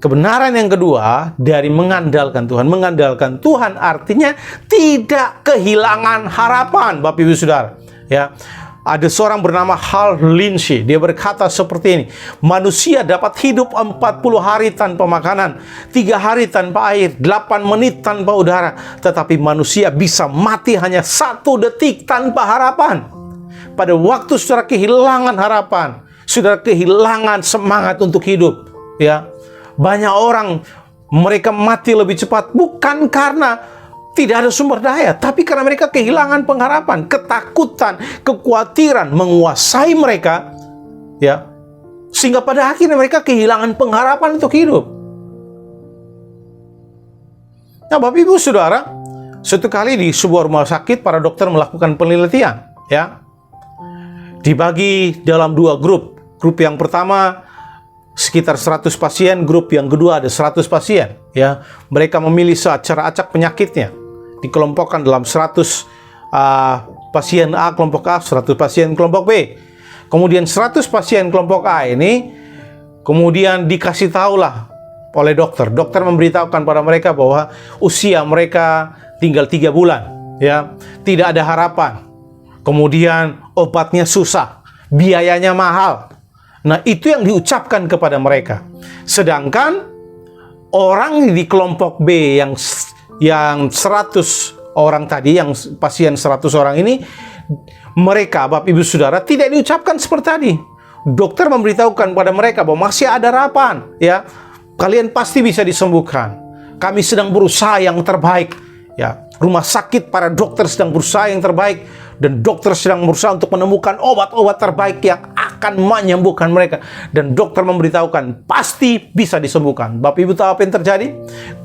Kebenaran yang kedua dari mengandalkan Tuhan. Mengandalkan Tuhan artinya tidak kehilangan harapan, Bapak Ibu Saudara. Ya. Ada seorang bernama Hal Lindsey. Dia berkata seperti ini. Manusia dapat hidup 40 hari tanpa makanan, 3 hari tanpa air, 8 menit tanpa udara. Tetapi manusia bisa mati hanya 1 detik tanpa harapan. Pada waktu saudara kehilangan harapan, saudara kehilangan semangat untuk hidup. Ya. Banyak orang mereka mati lebih cepat bukan karena tidak ada sumber daya, tapi karena mereka kehilangan pengharapan, ketakutan, kekhawatiran menguasai mereka, ya, sehingga pada akhirnya mereka kehilangan pengharapan untuk hidup. Nah, Bapak Ibu Saudara, suatu kali di sebuah rumah sakit para dokter melakukan penelitian, ya, dibagi dalam 2 grup. Grup yang pertama sekitar 100 pasien, grup yang kedua ada 100 pasien. Ya, mereka memilih secara acak penyakitnya, dikelompokkan dalam 100 pasien A kelompok A, 100 pasien kelompok B. Kemudian 100 pasien kelompok A ini kemudian dikasih tahulah oleh dokter. Dokter memberitahukan pada mereka bahwa usia mereka tinggal 3 bulan, ya, tidak ada harapan. Kemudian obatnya susah, biayanya mahal. Nah, itu yang diucapkan kepada mereka. Sedangkan orang di kelompok B yang 100 orang tadi, yang pasien 100 orang ini, mereka, Bapak Ibu Saudara, tidak diucapkan seperti tadi. Dokter memberitahukan pada mereka bahwa masih ada harapan, ya. Kalian pasti bisa disembuhkan. Kami sedang berusaha yang terbaik, ya. Rumah sakit para dokter sedang berusaha yang terbaik, dan dokter sedang berusaha untuk menemukan obat-obat terbaik yang akan menyembuhkan mereka. Dan dokter memberitahukan pasti bisa disembuhkan. Bapak Ibu tahu apa yang terjadi?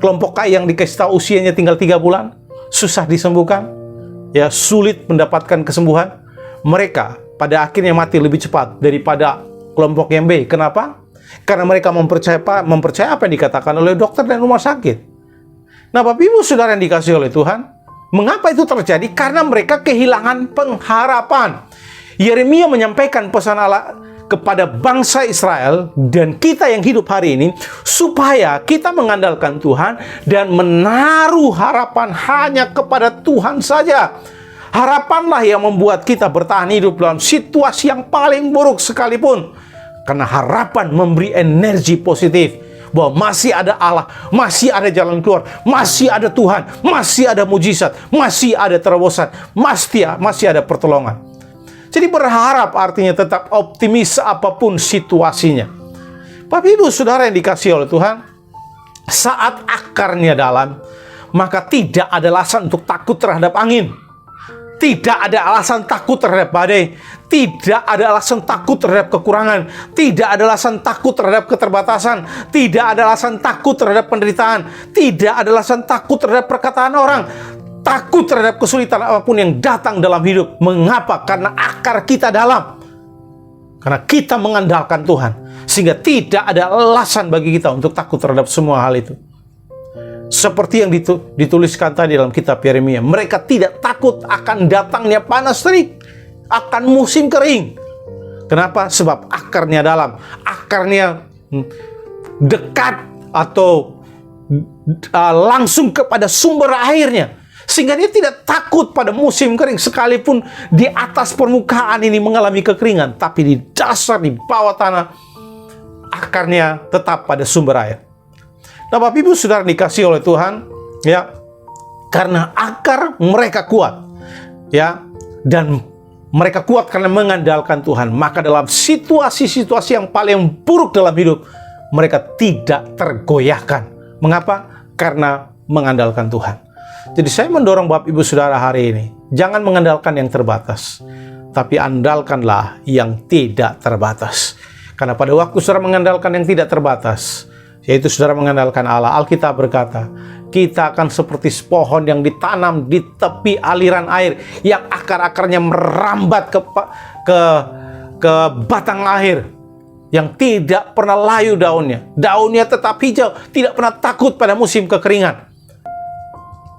Kelompok A yang dikasih tahu usianya tinggal 3 bulan, susah disembuhkan, ya, sulit mendapatkan kesembuhan. Mereka pada akhirnya mati lebih cepat daripada kelompok yang B. Kenapa? Karena mereka mempercaya apa yang dikatakan oleh dokter dan rumah sakit. Nah, Bapak Ibu Saudara yang dikasihi oleh Tuhan, mengapa itu terjadi? Karena mereka kehilangan pengharapan. Yeremia menyampaikan pesan Allah kepada bangsa Israel dan kita yang hidup hari ini, supaya kita mengandalkan Tuhan dan menaruh harapan hanya kepada Tuhan saja. Harapanlah yang membuat kita bertahan hidup dalam situasi yang paling buruk sekalipun. Karena harapan memberi energi positif, bahwa masih ada Allah, masih ada jalan keluar, masih ada Tuhan, masih ada mujizat, masih ada terobosan, masih ada pertolongan. Jadi berharap artinya tetap optimis apapun situasinya. Bapak Ibu Saudara yang dikasihi oleh Tuhan, saat akarnya dalam, maka tidak ada alasan untuk takut terhadap angin. Tidak ada alasan takut terhadap badai. Tidak ada alasan takut terhadap kekurangan. Tidak ada alasan takut terhadap keterbatasan. Tidak ada alasan takut terhadap penderitaan. Tidak ada alasan takut terhadap perkataan orang. Takut terhadap kesulitan apapun yang datang dalam hidup. Mengapa? Karena akar kita dalam. Karena kita mengandalkan Tuhan. Sehingga tidak ada alasan bagi kita untuk takut terhadap semua hal itu. Seperti yang dituliskan tadi dalam kitab Yeremia, mereka tidak takut akan datangnya panas terik, akan musim kering. Kenapa? Sebab akarnya dalam, akarnya dekat atau langsung kepada sumber airnya. Sehingga dia tidak takut pada musim kering, sekalipun di atas permukaan ini mengalami kekeringan, tapi di dasar, di bawah tanah, akarnya tetap pada sumber air. Nah, Bapak Ibu Saudara dikasihi oleh Tuhan, ya, karena akar mereka kuat, ya, dan mereka kuat karena mengandalkan Tuhan, maka dalam situasi-situasi yang paling buruk dalam hidup, mereka tidak tergoyahkan. Mengapa? Karena mengandalkan Tuhan. Jadi saya mendorong Bapak Ibu Saudara hari ini, jangan mengandalkan yang terbatas, tapi andalkanlah yang tidak terbatas. Karena pada waktu saudara mengandalkan yang tidak terbatas, yaitu saudara mengandalkan Allah, Alkitab berkata, kita akan seperti pohon yang ditanam di tepi aliran air, yang akar-akarnya merambat ke batang air, yang tidak pernah layu daunnya. Daunnya tetap hijau, tidak pernah takut pada musim kekeringan,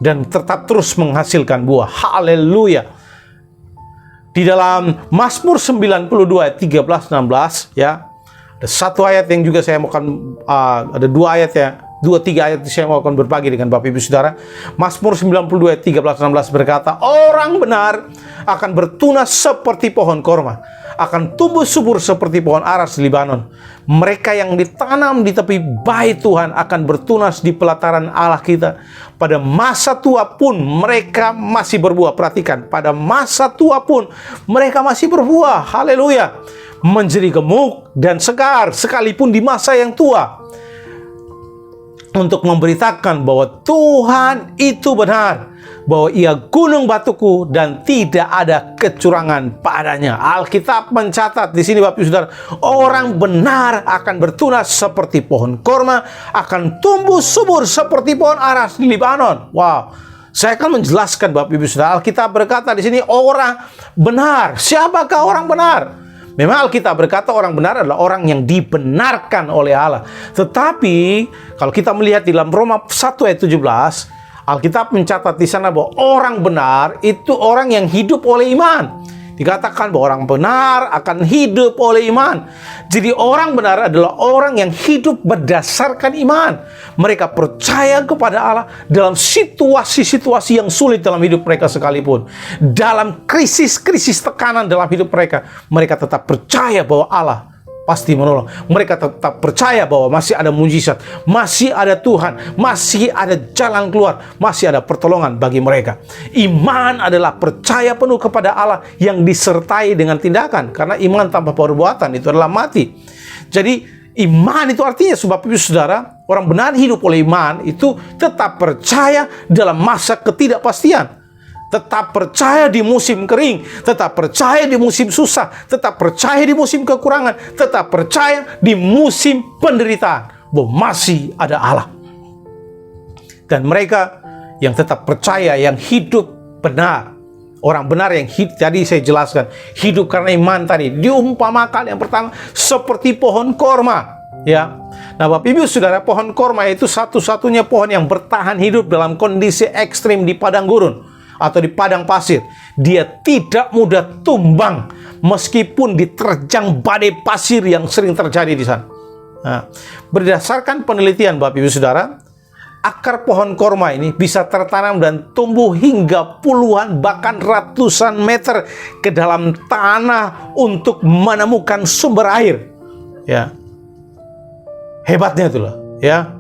dan tetap terus menghasilkan buah. Haleluya. Di dalam Mazmur 92 ayat 13-16, ya, ada satu ayat yang juga saya akan, ada dua ayat ya, 2-3 ayat yang saya mau akan berbagi dengan Bapak Ibu Saudara. Mazmur 92 ayat 13-16 berkata, orang benar akan bertunas seperti pohon korma, akan tumbuh subur seperti pohon aras di Libanon. Mereka yang ditanam di tepi bait Tuhan akan bertunas di pelataran Allah kita. Pada masa tua pun mereka masih berbuah. Perhatikan, pada masa tua pun mereka masih berbuah. Haleluya. Menjadi gemuk dan segar sekalipun di masa yang tua, untuk memberitakan bahwa Tuhan itu benar, bahwa Ia gunung batuku dan tidak ada kecurangan padanya. Alkitab mencatat di sini Bapak Ibu Saudara, orang benar akan bertunas seperti pohon korma, akan tumbuh subur seperti pohon aras di Libanon. Wow. Saya akan menjelaskan Bapak Ibu Saudara. Alkitab berkata di sini orang benar. Siapakah orang benar? Memang Alkitab berkata orang benar adalah orang yang dibenarkan oleh Allah. Tetapi kalau kita melihat di dalam Roma 1 ayat 17, Alkitab mencatat di sana bahwa orang benar itu orang yang hidup oleh iman. Dikatakan bahwa orang benar akan hidup oleh iman. Jadi orang benar adalah orang yang hidup berdasarkan iman. Mereka percaya kepada Allah dalam situasi-situasi yang sulit dalam hidup mereka sekalipun. Dalam krisis-krisis tekanan dalam hidup mereka, mereka tetap percaya bahwa Allah pasti menolong. Mereka tetap percaya bahwa masih ada mujizat, masih ada Tuhan, masih ada jalan keluar, masih ada pertolongan bagi mereka. Iman adalah percaya penuh kepada Allah yang disertai dengan tindakan. Karena iman tanpa perbuatan itu adalah mati. Jadi iman itu artinya, Bapak Ibu Saudara, orang benar hidup oleh iman itu tetap percaya dalam masa ketidakpastian. Tetap percaya di musim kering, tetap percaya di musim susah, tetap percaya di musim kekurangan, tetap percaya di musim penderitaan bahwa masih ada Allah. Dan mereka yang tetap percaya, yang hidup benar, orang benar yang hidup, tadi saya jelaskan, hidup karena iman tadi, diumpamakan yang pertama seperti pohon korma. Ya, nah Bapak Ibu Saudara, pohon korma itu satu-satunya pohon yang bertahan hidup dalam kondisi ekstrim di padang gurun atau di padang pasir. Dia tidak mudah tumbang meskipun diterjang badai pasir yang sering terjadi di sana. Nah, berdasarkan penelitian Bapak Ibu Saudara, akar pohon korma ini bisa tertanam dan tumbuh hingga puluhan bahkan ratusan meter ke dalam tanah untuk menemukan sumber air. Ya, hebatnya itulah. ya.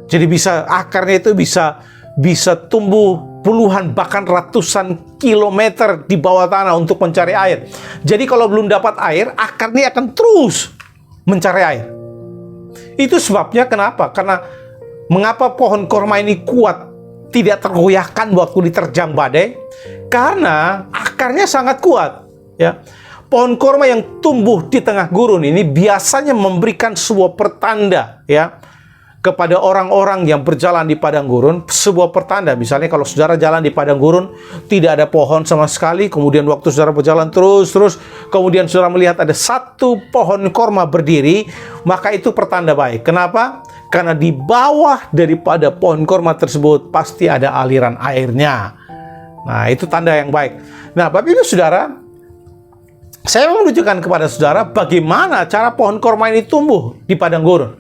Jadi akarnya itu bisa tumbuh puluhan bahkan ratusan kilometer di bawah tanah untuk mencari air. Jadi kalau belum dapat air, akarnya akan terus mencari air. Itu sebabnya kenapa? Karena mengapa pohon korma ini kuat, tidak tergoyahkan waktu diterjang badai? Karena akarnya sangat kuat, ya. Pohon korma yang tumbuh di tengah gurun ini biasanya memberikan sebuah pertanda, ya, kepada orang-orang yang berjalan di padang gurun. Sebuah pertanda, misalnya kalau saudara jalan di padang gurun, tidak ada pohon sama sekali, kemudian waktu saudara berjalan terus, kemudian saudara melihat ada satu pohon korma berdiri, maka itu pertanda baik. Kenapa? Karena di bawah daripada pohon korma tersebut pasti ada aliran airnya. Nah, itu tanda yang baik. Nah, Bapak Ibu Saudara, saya menunjukkan kepada saudara bagaimana cara pohon korma ini tumbuh di padang gurun,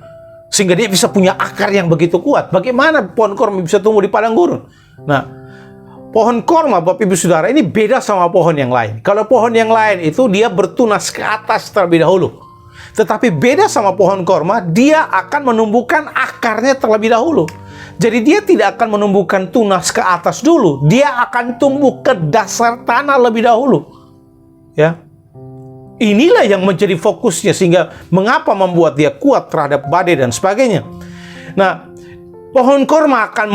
sehingga dia bisa punya akar yang begitu kuat. Bagaimana pohon korma bisa tumbuh di padang gurun? Nah, pohon korma, Bapak Ibu Saudara, ini beda sama pohon yang lain. Kalau pohon yang lain itu dia bertunas ke atas terlebih dahulu. Tetapi beda sama pohon korma, dia akan menumbuhkan akarnya terlebih dahulu. Jadi dia tidak akan menumbuhkan tunas ke atas dulu. Dia akan tumbuh ke dasar tanah lebih dahulu. Ya. Inilah yang menjadi fokusnya, sehingga mengapa membuat dia kuat terhadap badai dan sebagainya. Nah, pohon korma akan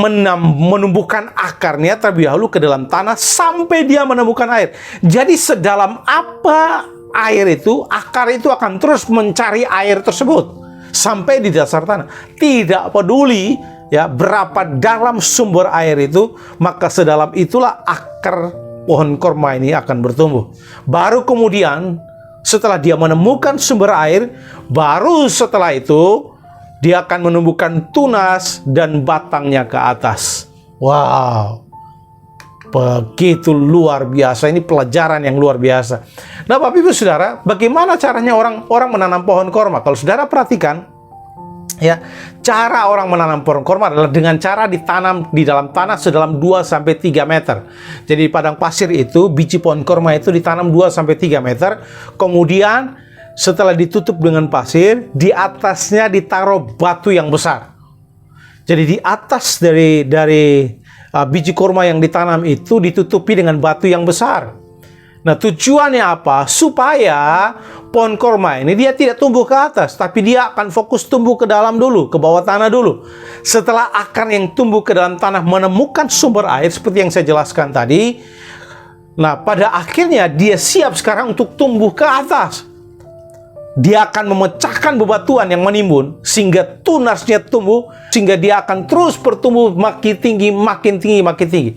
menumbuhkan akarnya terlebih dahulu ke dalam tanah sampai dia menemukan air. Jadi sedalam apa air itu, akar itu akan terus mencari air tersebut sampai di dasar tanah. Tidak peduli, ya, berapa dalam sumber air itu, maka sedalam itulah akar pohon korma ini akan bertumbuh. Baru kemudian setelah dia menemukan sumber air, baru setelah itu dia akan menumbuhkan tunas dan batangnya ke atas. Wow, begitu luar biasa. Ini pelajaran yang luar biasa. Nah, Bapak Ibu Saudara, bagaimana caranya orang menanam pohon korma? Kalau saudara perhatikan, ya, cara orang menanam pohon korma adalah dengan cara ditanam di dalam tanah sedalam 2-3 meter. Jadi di padang pasir itu, biji pohon korma itu ditanam 2-3 meter. Kemudian setelah ditutup dengan pasir, di atasnya ditaruh batu yang besar. Jadi di atas dari biji korma yang ditanam itu ditutupi dengan batu yang besar. Nah, tujuannya apa? Supaya pohon korma ini dia tidak tumbuh ke atas, tapi dia akan fokus tumbuh ke dalam dulu, ke bawah tanah dulu. Setelah akar yang tumbuh ke dalam tanah menemukan sumber air seperti yang saya jelaskan tadi, nah, pada akhirnya dia siap sekarang untuk tumbuh ke atas. Dia akan memecahkan bebatuan yang menimbun sehingga tunasnya tumbuh, sehingga dia akan terus bertumbuh makin tinggi, makin tinggi, makin tinggi.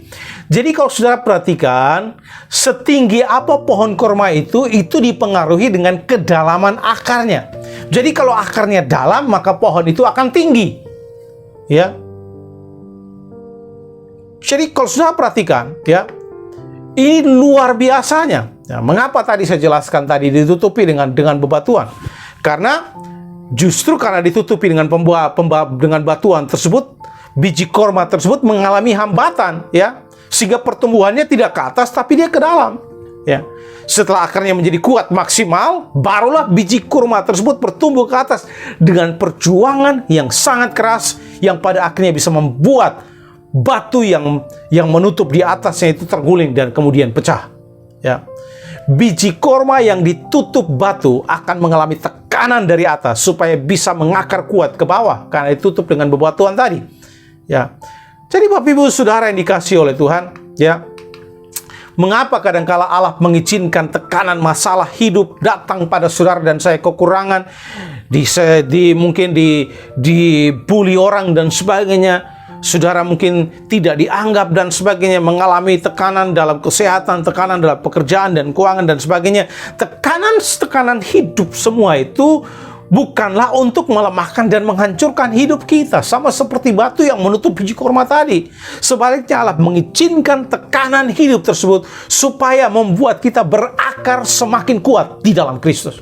Jadi kalau saudara perhatikan, setinggi apa pohon korma itu dipengaruhi dengan kedalaman akarnya. Jadi kalau akarnya dalam, maka pohon itu akan tinggi. Ya. Jadi kalau saudara perhatikan, ya, ini luar biasanya. Ya, mengapa tadi saya jelaskan tadi ditutupi dengan bebatuan? Karena justru karena ditutupi dengan batuan tersebut, biji korma tersebut mengalami hambatan, ya, sehingga pertumbuhannya tidak ke atas tapi dia ke dalam, ya. Setelah akarnya menjadi kuat maksimal, barulah biji kurma tersebut bertumbuh ke atas dengan perjuangan yang sangat keras yang pada akhirnya bisa membuat batu yang menutup di atasnya itu terguling dan kemudian pecah, ya. Biji korma yang ditutup batu akan mengalami tekanan dari atas supaya bisa mengakar kuat ke bawah karena ditutup dengan bebatuan tadi, ya. Jadi Bapak Ibu Saudara yang dikasihi oleh Tuhan, ya, mengapa kadangkala Allah mengizinkan tekanan masalah hidup datang pada saudara dan saya, kekurangan, mungkin dibully orang dan sebagainya. Saudara mungkin tidak dianggap dan sebagainya, mengalami tekanan dalam kesehatan, tekanan dalam pekerjaan dan keuangan dan sebagainya. Tekanan hidup semua itu bukanlah untuk melemahkan dan menghancurkan hidup kita, sama seperti batu yang menutup biji korma tadi. Sebaliknya Allah mengizinkan tekanan hidup tersebut supaya membuat kita berakar semakin kuat di dalam Kristus.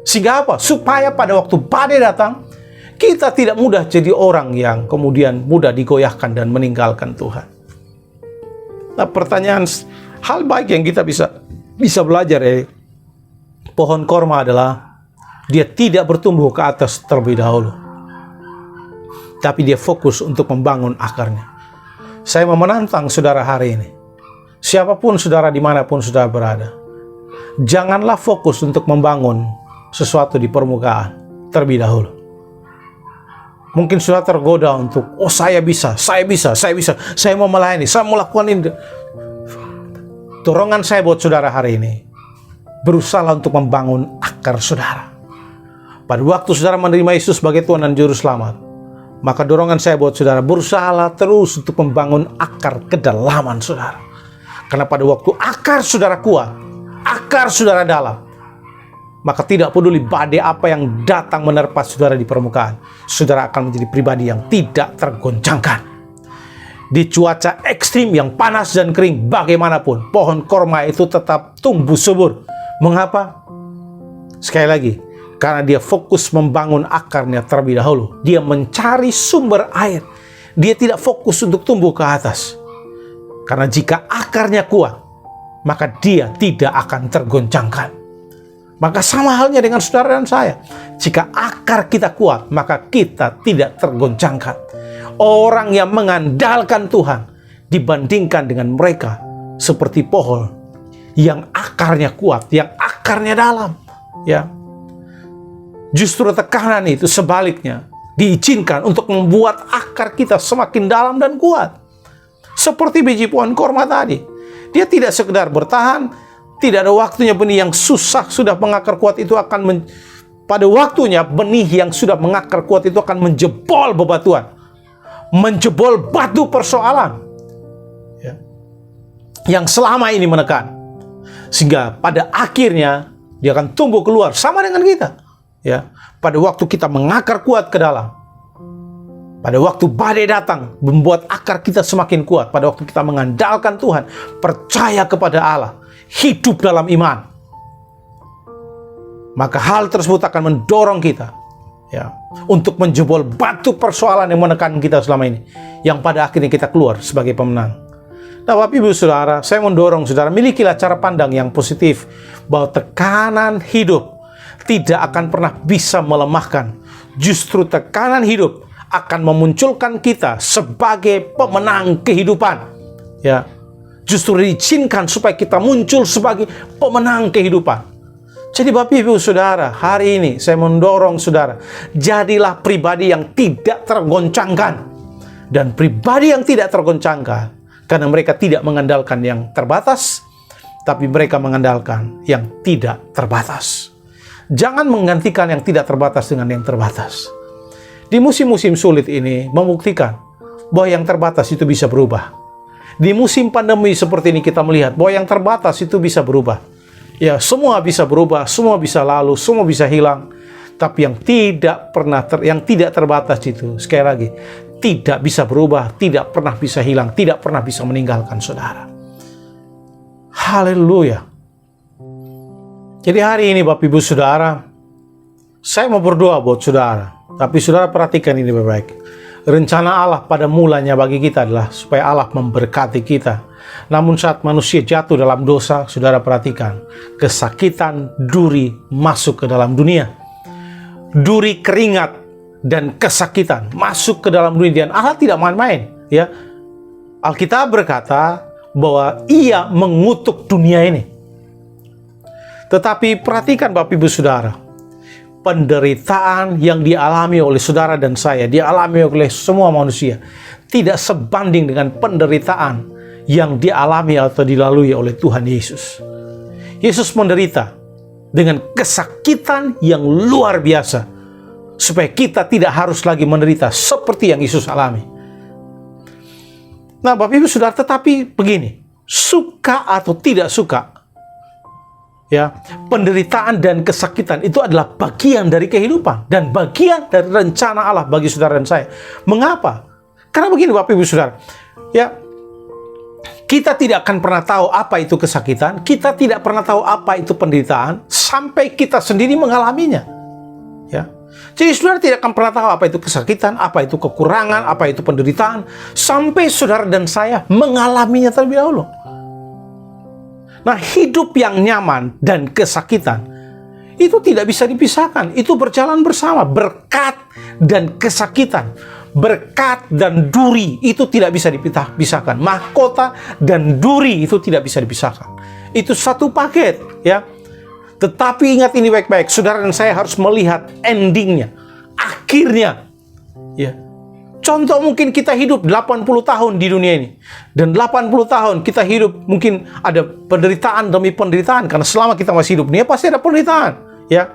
Sehingga apa? Supaya pada waktu badai datang, kita tidak mudah jadi orang yang kemudian mudah digoyahkan dan meninggalkan Tuhan. Nah, pertanyaan, hal baik yang kita bisa belajar dari pohon korma adalah dia tidak bertumbuh ke atas terlebih dahulu. tapi dia fokus untuk membangun akarnya. Saya mau menantang saudara hari ini, siapapun saudara dimanapun saudara berada, janganlah fokus untuk membangun sesuatu di permukaan terlebih dahulu. Mungkin sudah tergoda untuk, oh saya bisa, saya mau melayani, saya mau lakukan ini. Dorongan saya buat saudara hari ini, berusaha untuk membangun akar saudara. Pada waktu saudara menerima Yesus sebagai Tuhan dan Juru Selamat, maka dorongan saya buat saudara, berusahalah terus untuk membangun akar kedalaman saudara. Karena pada waktu akar saudara kuat, akar saudara dalam, maka tidak peduli badai apa yang datang menerpa saudara di permukaan, saudara akan menjadi pribadi yang tidak tergoncangkan. Di cuaca ekstrim yang panas dan kering, bagaimanapun, pohon korma itu tetap tumbuh subur. Mengapa? Sekali lagi, karena dia fokus membangun akarnya terlebih dahulu. Dia mencari sumber air. Dia tidak fokus untuk tumbuh ke atas. Karena jika akarnya kuat, maka dia tidak akan tergoncangkan. Maka sama halnya dengan saudara dan saya. Jika akar kita kuat, maka kita tidak tergoncangkan. Orang yang mengandalkan Tuhan dibandingkan dengan mereka seperti pohon yang akarnya kuat, yang akarnya dalam. Ya. Justru tekanan itu sebaliknya diizinkan untuk membuat akar kita semakin dalam dan kuat. Seperti biji pohon korma tadi. Dia tidak sekedar bertahan, tidak ada waktunya benih yang susah sudah mengakar kuat itu akan pada waktunya benih yang sudah mengakar kuat itu akan menjebol bebatuan, menjebol batu persoalan ya, yang selama ini menekan, sehingga pada akhirnya dia akan tumbuh keluar sama dengan kita. Ya, pada waktu kita mengakar kuat ke dalam, pada waktu badai datang membuat akar kita semakin kuat, pada waktu kita mengandalkan Tuhan, percaya kepada Allah, hidup dalam iman, maka hal tersebut akan mendorong kita ya untuk menjebol batu persoalan yang menekan kita selama ini, yang pada akhirnya kita keluar sebagai pemenang. Nah, Bapak Ibu Saudara, saya mendorong saudara, milikilah cara pandang yang positif bahwa tekanan hidup tidak akan pernah bisa melemahkan. Justru tekanan hidup akan memunculkan kita sebagai pemenang kehidupan. Ya, justru diizinkan supaya kita muncul sebagai pemenang kehidupan. Jadi Bapak Ibu Saudara, hari ini saya mendorong saudara, jadilah pribadi yang tidak tergoncangkan. Dan pribadi yang tidak tergoncangkan, karena mereka tidak mengandalkan yang terbatas, tapi mereka mengandalkan yang tidak terbatas. Jangan menggantikan yang tidak terbatas dengan yang terbatas. Di musim-musim sulit ini membuktikan bahwa yang terbatas itu bisa berubah. Di musim pandemi seperti ini kita melihat bahwa yang terbatas itu bisa berubah. Ya, semua bisa berubah, semua bisa lalu, semua bisa hilang. Tapi yang tidak terbatas itu, sekali lagi, tidak bisa berubah, tidak pernah bisa hilang, tidak pernah bisa meninggalkan saudara. Haleluya. Jadi hari ini Bapak Ibu Saudara, saya mau berdoa buat saudara. Tapi saudara perhatikan ini baik-baik. Rencana Allah pada mulanya bagi kita adalah supaya Allah memberkati kita. Namun saat manusia jatuh dalam dosa, saudara perhatikan, kesakitan, duri masuk ke dalam dunia. Duri, keringat, dan kesakitan masuk ke dalam dunia. Dan Allah tidak main-main. Ya, Alkitab berkata bahwa Ia mengutuk dunia ini. Tetapi perhatikan Bapak Ibu Saudara, penderitaan yang dialami oleh saudara dan saya, dialami oleh semua manusia, tidak sebanding dengan penderitaan yang dialami atau dilalui oleh Tuhan Yesus. Yesus menderita dengan kesakitan yang luar biasa, supaya kita tidak harus lagi menderita seperti yang Yesus alami. Nah Bapak Ibu Saudara, tetapi begini, suka atau tidak suka, ya, penderitaan dan kesakitan itu adalah bagian dari kehidupan dan bagian dari rencana Allah bagi saudara dan saya. Mengapa? Karena begini Bapak Ibu Saudara, ya, kita tidak akan pernah tahu apa itu kesakitan, kita tidak pernah tahu apa itu penderitaan sampai kita sendiri mengalaminya. Ya. Jadi saudara tidak akan pernah tahu apa itu kesakitan, apa itu kekurangan, apa itu penderitaan sampai saudara dan saya mengalaminya terlebih dahulu. Nah, hidup yang nyaman dan kesakitan itu tidak bisa dipisahkan. Itu berjalan bersama. Berkat dan kesakitan berkat dan duri itu tidak bisa dipisahkan. Mahkota dan duri itu tidak bisa dipisahkan. Itu satu paket, ya. Tetapi ingat ini baik-baik, saudara dan saya harus melihat endingnya, akhirnya, ya. Contoh, mungkin kita hidup 80 tahun di dunia ini. Dan 80 tahun kita hidup, mungkin ada penderitaan demi penderitaan. Karena selama kita masih hidup ini, pasti ada penderitaan, ya.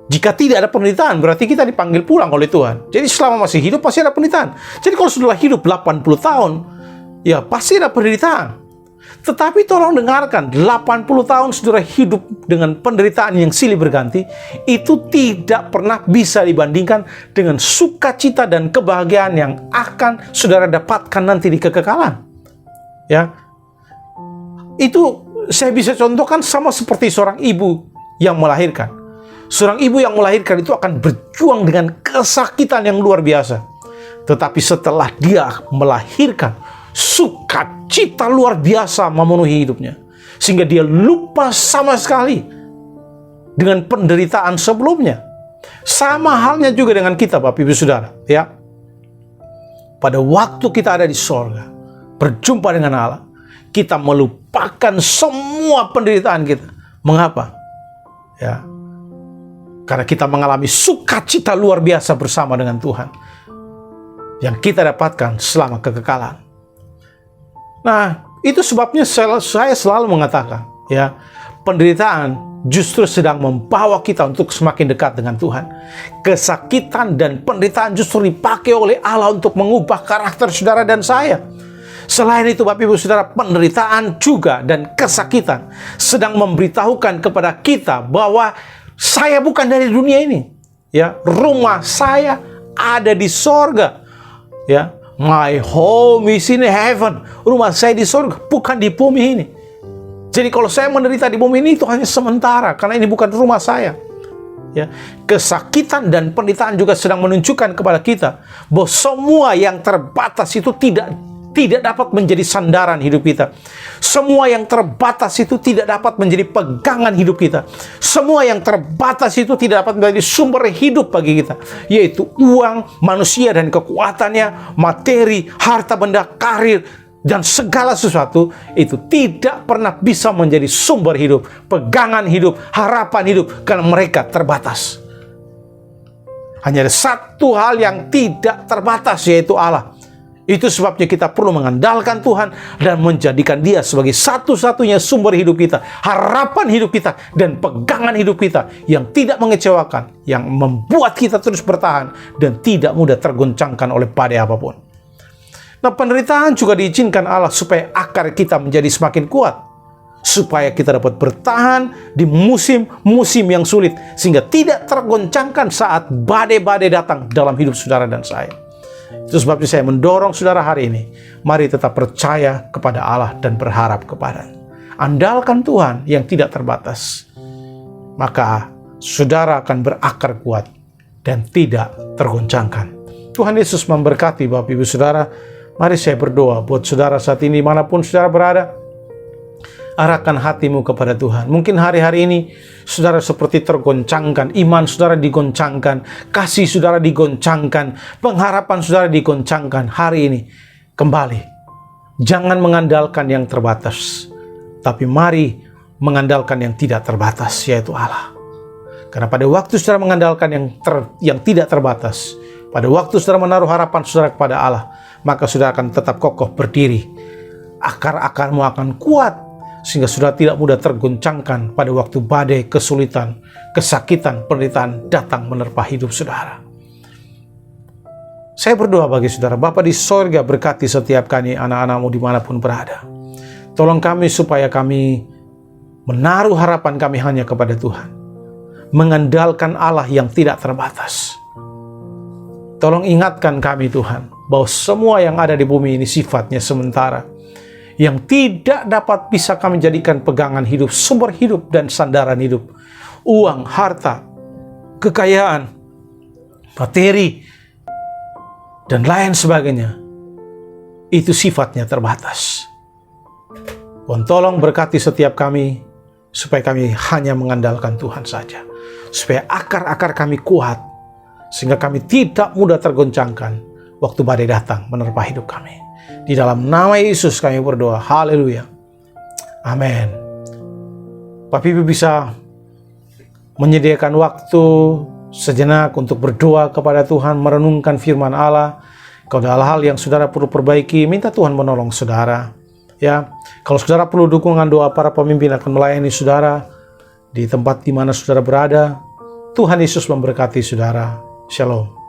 Jika tidak ada penderitaan, berarti kita dipanggil pulang oleh Tuhan. Jadi selama masih hidup, pasti ada penderitaan. Jadi kalau sudah hidup 80 tahun, ya pasti ada penderitaan. Tetapi tolong dengarkan, 80 tahun saudara hidup dengan penderitaan yang silih berganti, itu tidak pernah bisa dibandingkan dengan sukacita dan kebahagiaan yang akan saudara dapatkan nanti di kekekalan. Ya, itu saya bisa contohkan sama seperti seorang ibu yang melahirkan. Seorang ibu yang melahirkan itu akan berjuang dengan kesakitan yang luar biasa. Tetapi setelah dia melahirkan, sukacita luar biasa memenuhi hidupnya. Sehingga dia lupa sama sekali dengan penderitaan sebelumnya. Sama halnya juga dengan kita, Bapak Ibu Saudara. Ya. Pada waktu kita ada di sorga, berjumpa dengan Allah, kita melupakan semua penderitaan kita. Mengapa? Ya. Karena kita mengalami sukacita luar biasa bersama dengan Tuhan yang kita dapatkan selama kekekalan. Nah, itu sebabnya saya selalu mengatakan, ya, penderitaan justru sedang membawa kita untuk semakin dekat dengan Tuhan. Kesakitan dan penderitaan justru dipakai oleh Allah untuk mengubah karakter saudara dan saya. Selain itu, Bapak Ibu Saudara, penderitaan juga dan kesakitan sedang memberitahukan kepada kita bahwa saya bukan dari dunia ini. Ya, rumah saya ada di sorga. Ya, my home is in heaven. Rumah saya di sorga, bukan di bumi ini. Jadi kalau saya menderita di bumi ini itu hanya sementara, karena ini bukan rumah saya. Ya, kesakitan dan penderitaan juga sedang menunjukkan kepada kita bahwa semua yang terbatas itu tidak dapat menjadi sandaran hidup kita. Semua yang terbatas itu tidak dapat menjadi pegangan hidup kita. Semua yang terbatas itu tidak dapat menjadi sumber hidup bagi kita, yaitu uang, manusia dan kekuatannya, materi, harta benda, karir, dan segala sesuatu itu tidak pernah bisa menjadi sumber hidup, pegangan hidup, harapan hidup, karena mereka terbatas. Hanya ada satu hal yang tidak terbatas, yaitu Allah. Itu sebabnya kita perlu mengandalkan Tuhan dan menjadikan Dia sebagai satu-satunya sumber hidup kita, harapan hidup kita, dan pegangan hidup kita yang tidak mengecewakan, yang membuat kita terus bertahan dan tidak mudah tergoncangkan oleh badai apapun. Nah, penderitaan juga diizinkan Allah supaya akar kita menjadi semakin kuat, supaya kita dapat bertahan di musim-musim yang sulit, sehingga tidak tergoncangkan saat badai-badai datang dalam hidup saudara dan saya. Itu sebabnya saya mendorong saudara hari ini, mari tetap percaya kepada Allah dan berharap kepada-Nya. Andalkan Tuhan yang tidak terbatas, maka saudara akan berakar kuat dan tidak tergoncangkan. Tuhan Yesus memberkati Bapak Ibu Saudara. Mari saya berdoa buat saudara saat ini, manapun saudara berada. Arahkan hatimu kepada Tuhan. Mungkin hari-hari ini saudara seperti tergoncangkan, iman saudara digoncangkan, kasih saudara digoncangkan, pengharapan saudara digoncangkan. Hari ini kembali, jangan mengandalkan yang terbatas, tapi mari mengandalkan yang tidak terbatas, yaitu Allah. Karena pada waktu saudara mengandalkan yang tidak terbatas, pada waktu saudara menaruh harapan saudara kepada Allah, maka saudara akan tetap kokoh berdiri. Akar-akarmu akan kuat, sehingga saudara tidak mudah tergoncangkan pada waktu badai, kesulitan, kesakitan, penderitaan datang menerpa hidup saudara. Saya berdoa bagi saudara, Bapa di sorga, berkati setiap kami anak-anak-Mu dimanapun berada. Tolong kami supaya kami menaruh harapan kami hanya kepada Tuhan, mengandalkan Allah yang tidak terbatas. Tolong ingatkan kami Tuhan, bahwa semua yang ada di bumi ini sifatnya sementara, yang tidak dapat bisa kami jadikan pegangan hidup, sumber hidup dan sandaran hidup. Uang, harta, kekayaan, materi, dan lain sebagainya, itu sifatnya terbatas. Tuhan tolong berkati setiap kami, supaya kami hanya mengandalkan Tuhan saja. Supaya akar-akar kami kuat, sehingga kami tidak mudah tergoncangkan waktu badai datang menerpa hidup kami. Di dalam nama Yesus kami berdoa. Haleluya. Amin. Bapak Ibu bisa menyediakan waktu sejenak untuk berdoa kepada Tuhan, merenungkan firman Allah. Kalau ada hal-hal yang saudara perlu perbaiki, minta Tuhan menolong saudara. Ya, kalau saudara perlu dukungan doa, para pemimpin akan melayani saudara di tempat di mana saudara berada. Tuhan Yesus memberkati saudara. Shalom.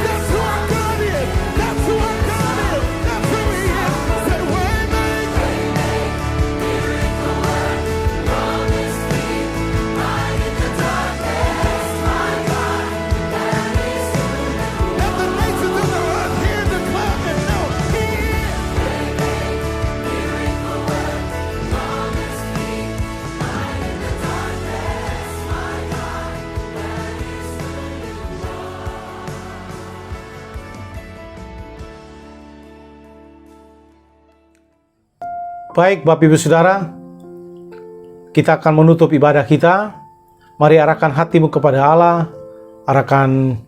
That's who our God is. That's who our God is. That's who He is. Baik Bapak Ibu Saudara, kita akan menutup ibadah kita. Mari arahkan hatimu kepada Allah, arahkan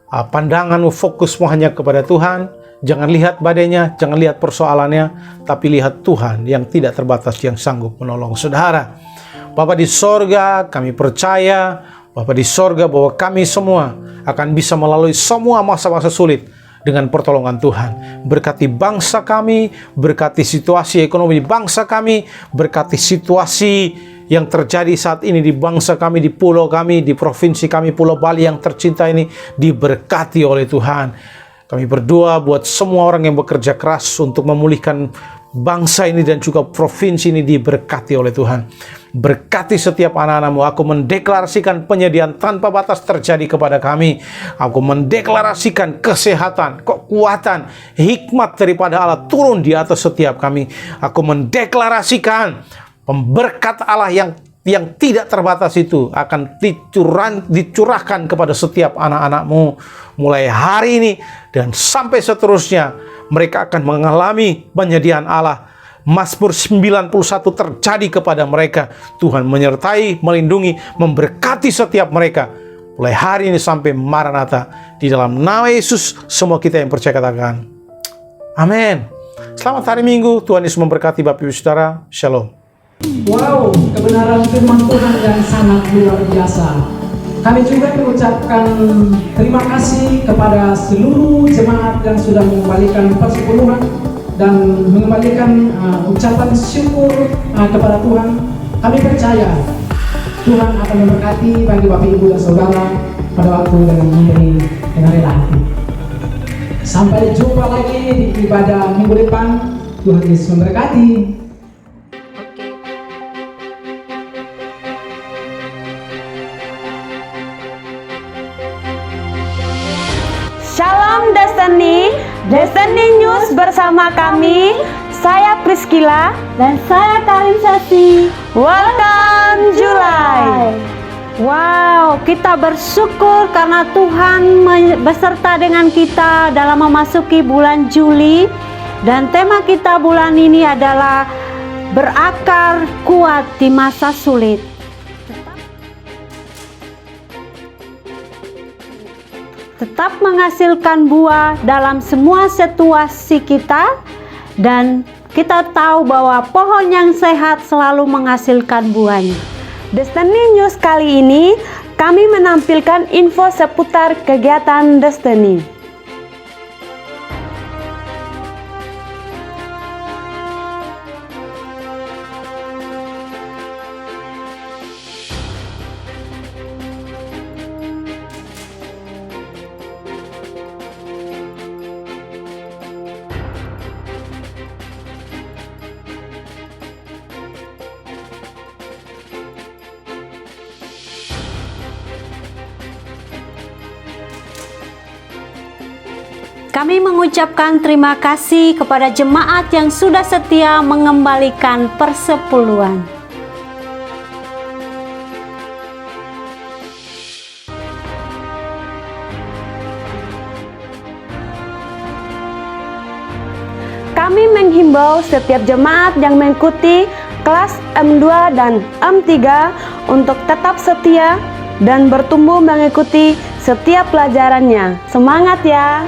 pandanganmu, fokusmu hanya kepada Tuhan. Jangan lihat badainya, jangan lihat persoalannya, tapi lihat Tuhan yang tidak terbatas, yang sanggup menolong saudara. Bapa di sorga, kami percaya Bapa di sorga bahwa kami semua akan bisa melalui semua masa-masa sulit dengan pertolongan Tuhan. Berkati bangsa kami, berkati situasi ekonomi di bangsa kami, berkati situasi yang terjadi saat ini di bangsa kami, di pulau kami, di provinsi kami, Pulau Bali yang tercinta ini, diberkati oleh Tuhan. Kami berdoa buat semua orang yang bekerja keras untuk memulihkan bangsa ini dan juga provinsi ini, diberkati oleh Tuhan. Berkati setiap anak-anakmu. Aku mendeklarasikan penyediaan tanpa batas terjadi kepada kami. Aku mendeklarasikan kesehatan, kekuatan, hikmat daripada Allah turun di atas setiap kami. Aku mendeklarasikan pemberkat Allah yang tidak terbatas itu akan dicurahkan kepada setiap anak-anakmu mulai hari ini dan sampai seterusnya. Mereka akan mengalami penyediaan Allah. Mazmur 91 terjadi kepada mereka. Tuhan menyertai, melindungi, memberkati setiap mereka mulai hari ini sampai Maranatha. Di dalam nama Yesus semua kita yang percaya katakan amin. Selamat hari Minggu. Tuhan Yesus memberkati Bapak Ibu Saudara. Shalom. Wow, kebenaran firman Tuhan yang sangat luar biasa. Kami juga mengucapkan terima kasih kepada seluruh jemaat yang sudah mengembalikan persepuluhan dan mengembalikan ucapan syukur kepada Tuhan. Kami percaya Tuhan akan memberkati bagi Bapak Ibu dan Saudara pada waktu dengan memberi dengan rela hati. Sampai jumpa lagi di ibadah minggu depan. Tuhan Yesus memberkati. Shalom Destiny News bersama kami. Saya Priscilla dan saya Karin Sasi. Welcome July. Wow, kita bersyukur karena Tuhan beserta dengan kita dalam memasuki bulan Juli. Dan tema kita bulan ini adalah berakar kuat di masa sulit. Tetap menghasilkan buah dalam semua situasi kita, dan kita tahu bahwa pohon yang sehat selalu menghasilkan buahnya. Destiny News kali ini kami menampilkan info seputar kegiatan Destiny. Kami mengucapkan terima kasih kepada jemaat yang sudah setia mengembalikan persepuluhan. Kami menghimbau setiap jemaat yang mengikuti kelas M2 dan M3 untuk tetap setia dan bertumbuh mengikuti setiap pelajarannya. Semangat ya!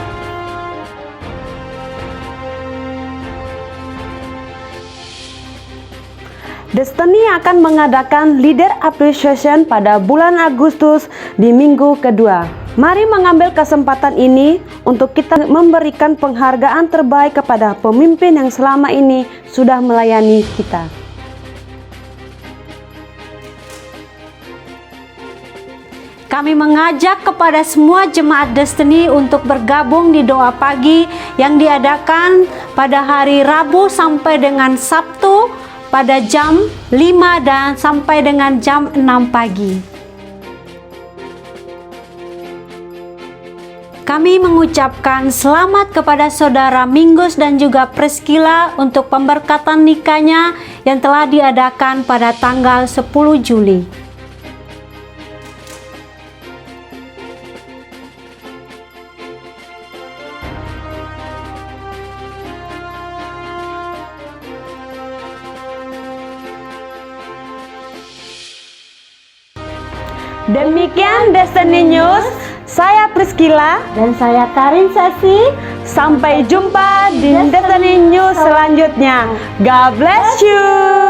Destiny akan mengadakan Leader Appreciation pada bulan Agustus di minggu kedua. Mari mengambil kesempatan ini untuk kita memberikan penghargaan terbaik kepada pemimpin yang selama ini sudah melayani kita. Kami mengajak kepada semua jemaat Destiny untuk bergabung di doa pagi yang diadakan pada hari Rabu sampai dengan Sabtu pada jam 5 dan sampai dengan jam 6 pagi. Kami mengucapkan selamat kepada saudara Mingus dan juga Priscilla untuk pemberkatan nikahnya yang telah diadakan pada tanggal 10 Juli. Demikian Destiny News. Saya Priscilla Dan saya Karin Sasi. Sampai jumpa di Destiny News selanjutnya. God bless you.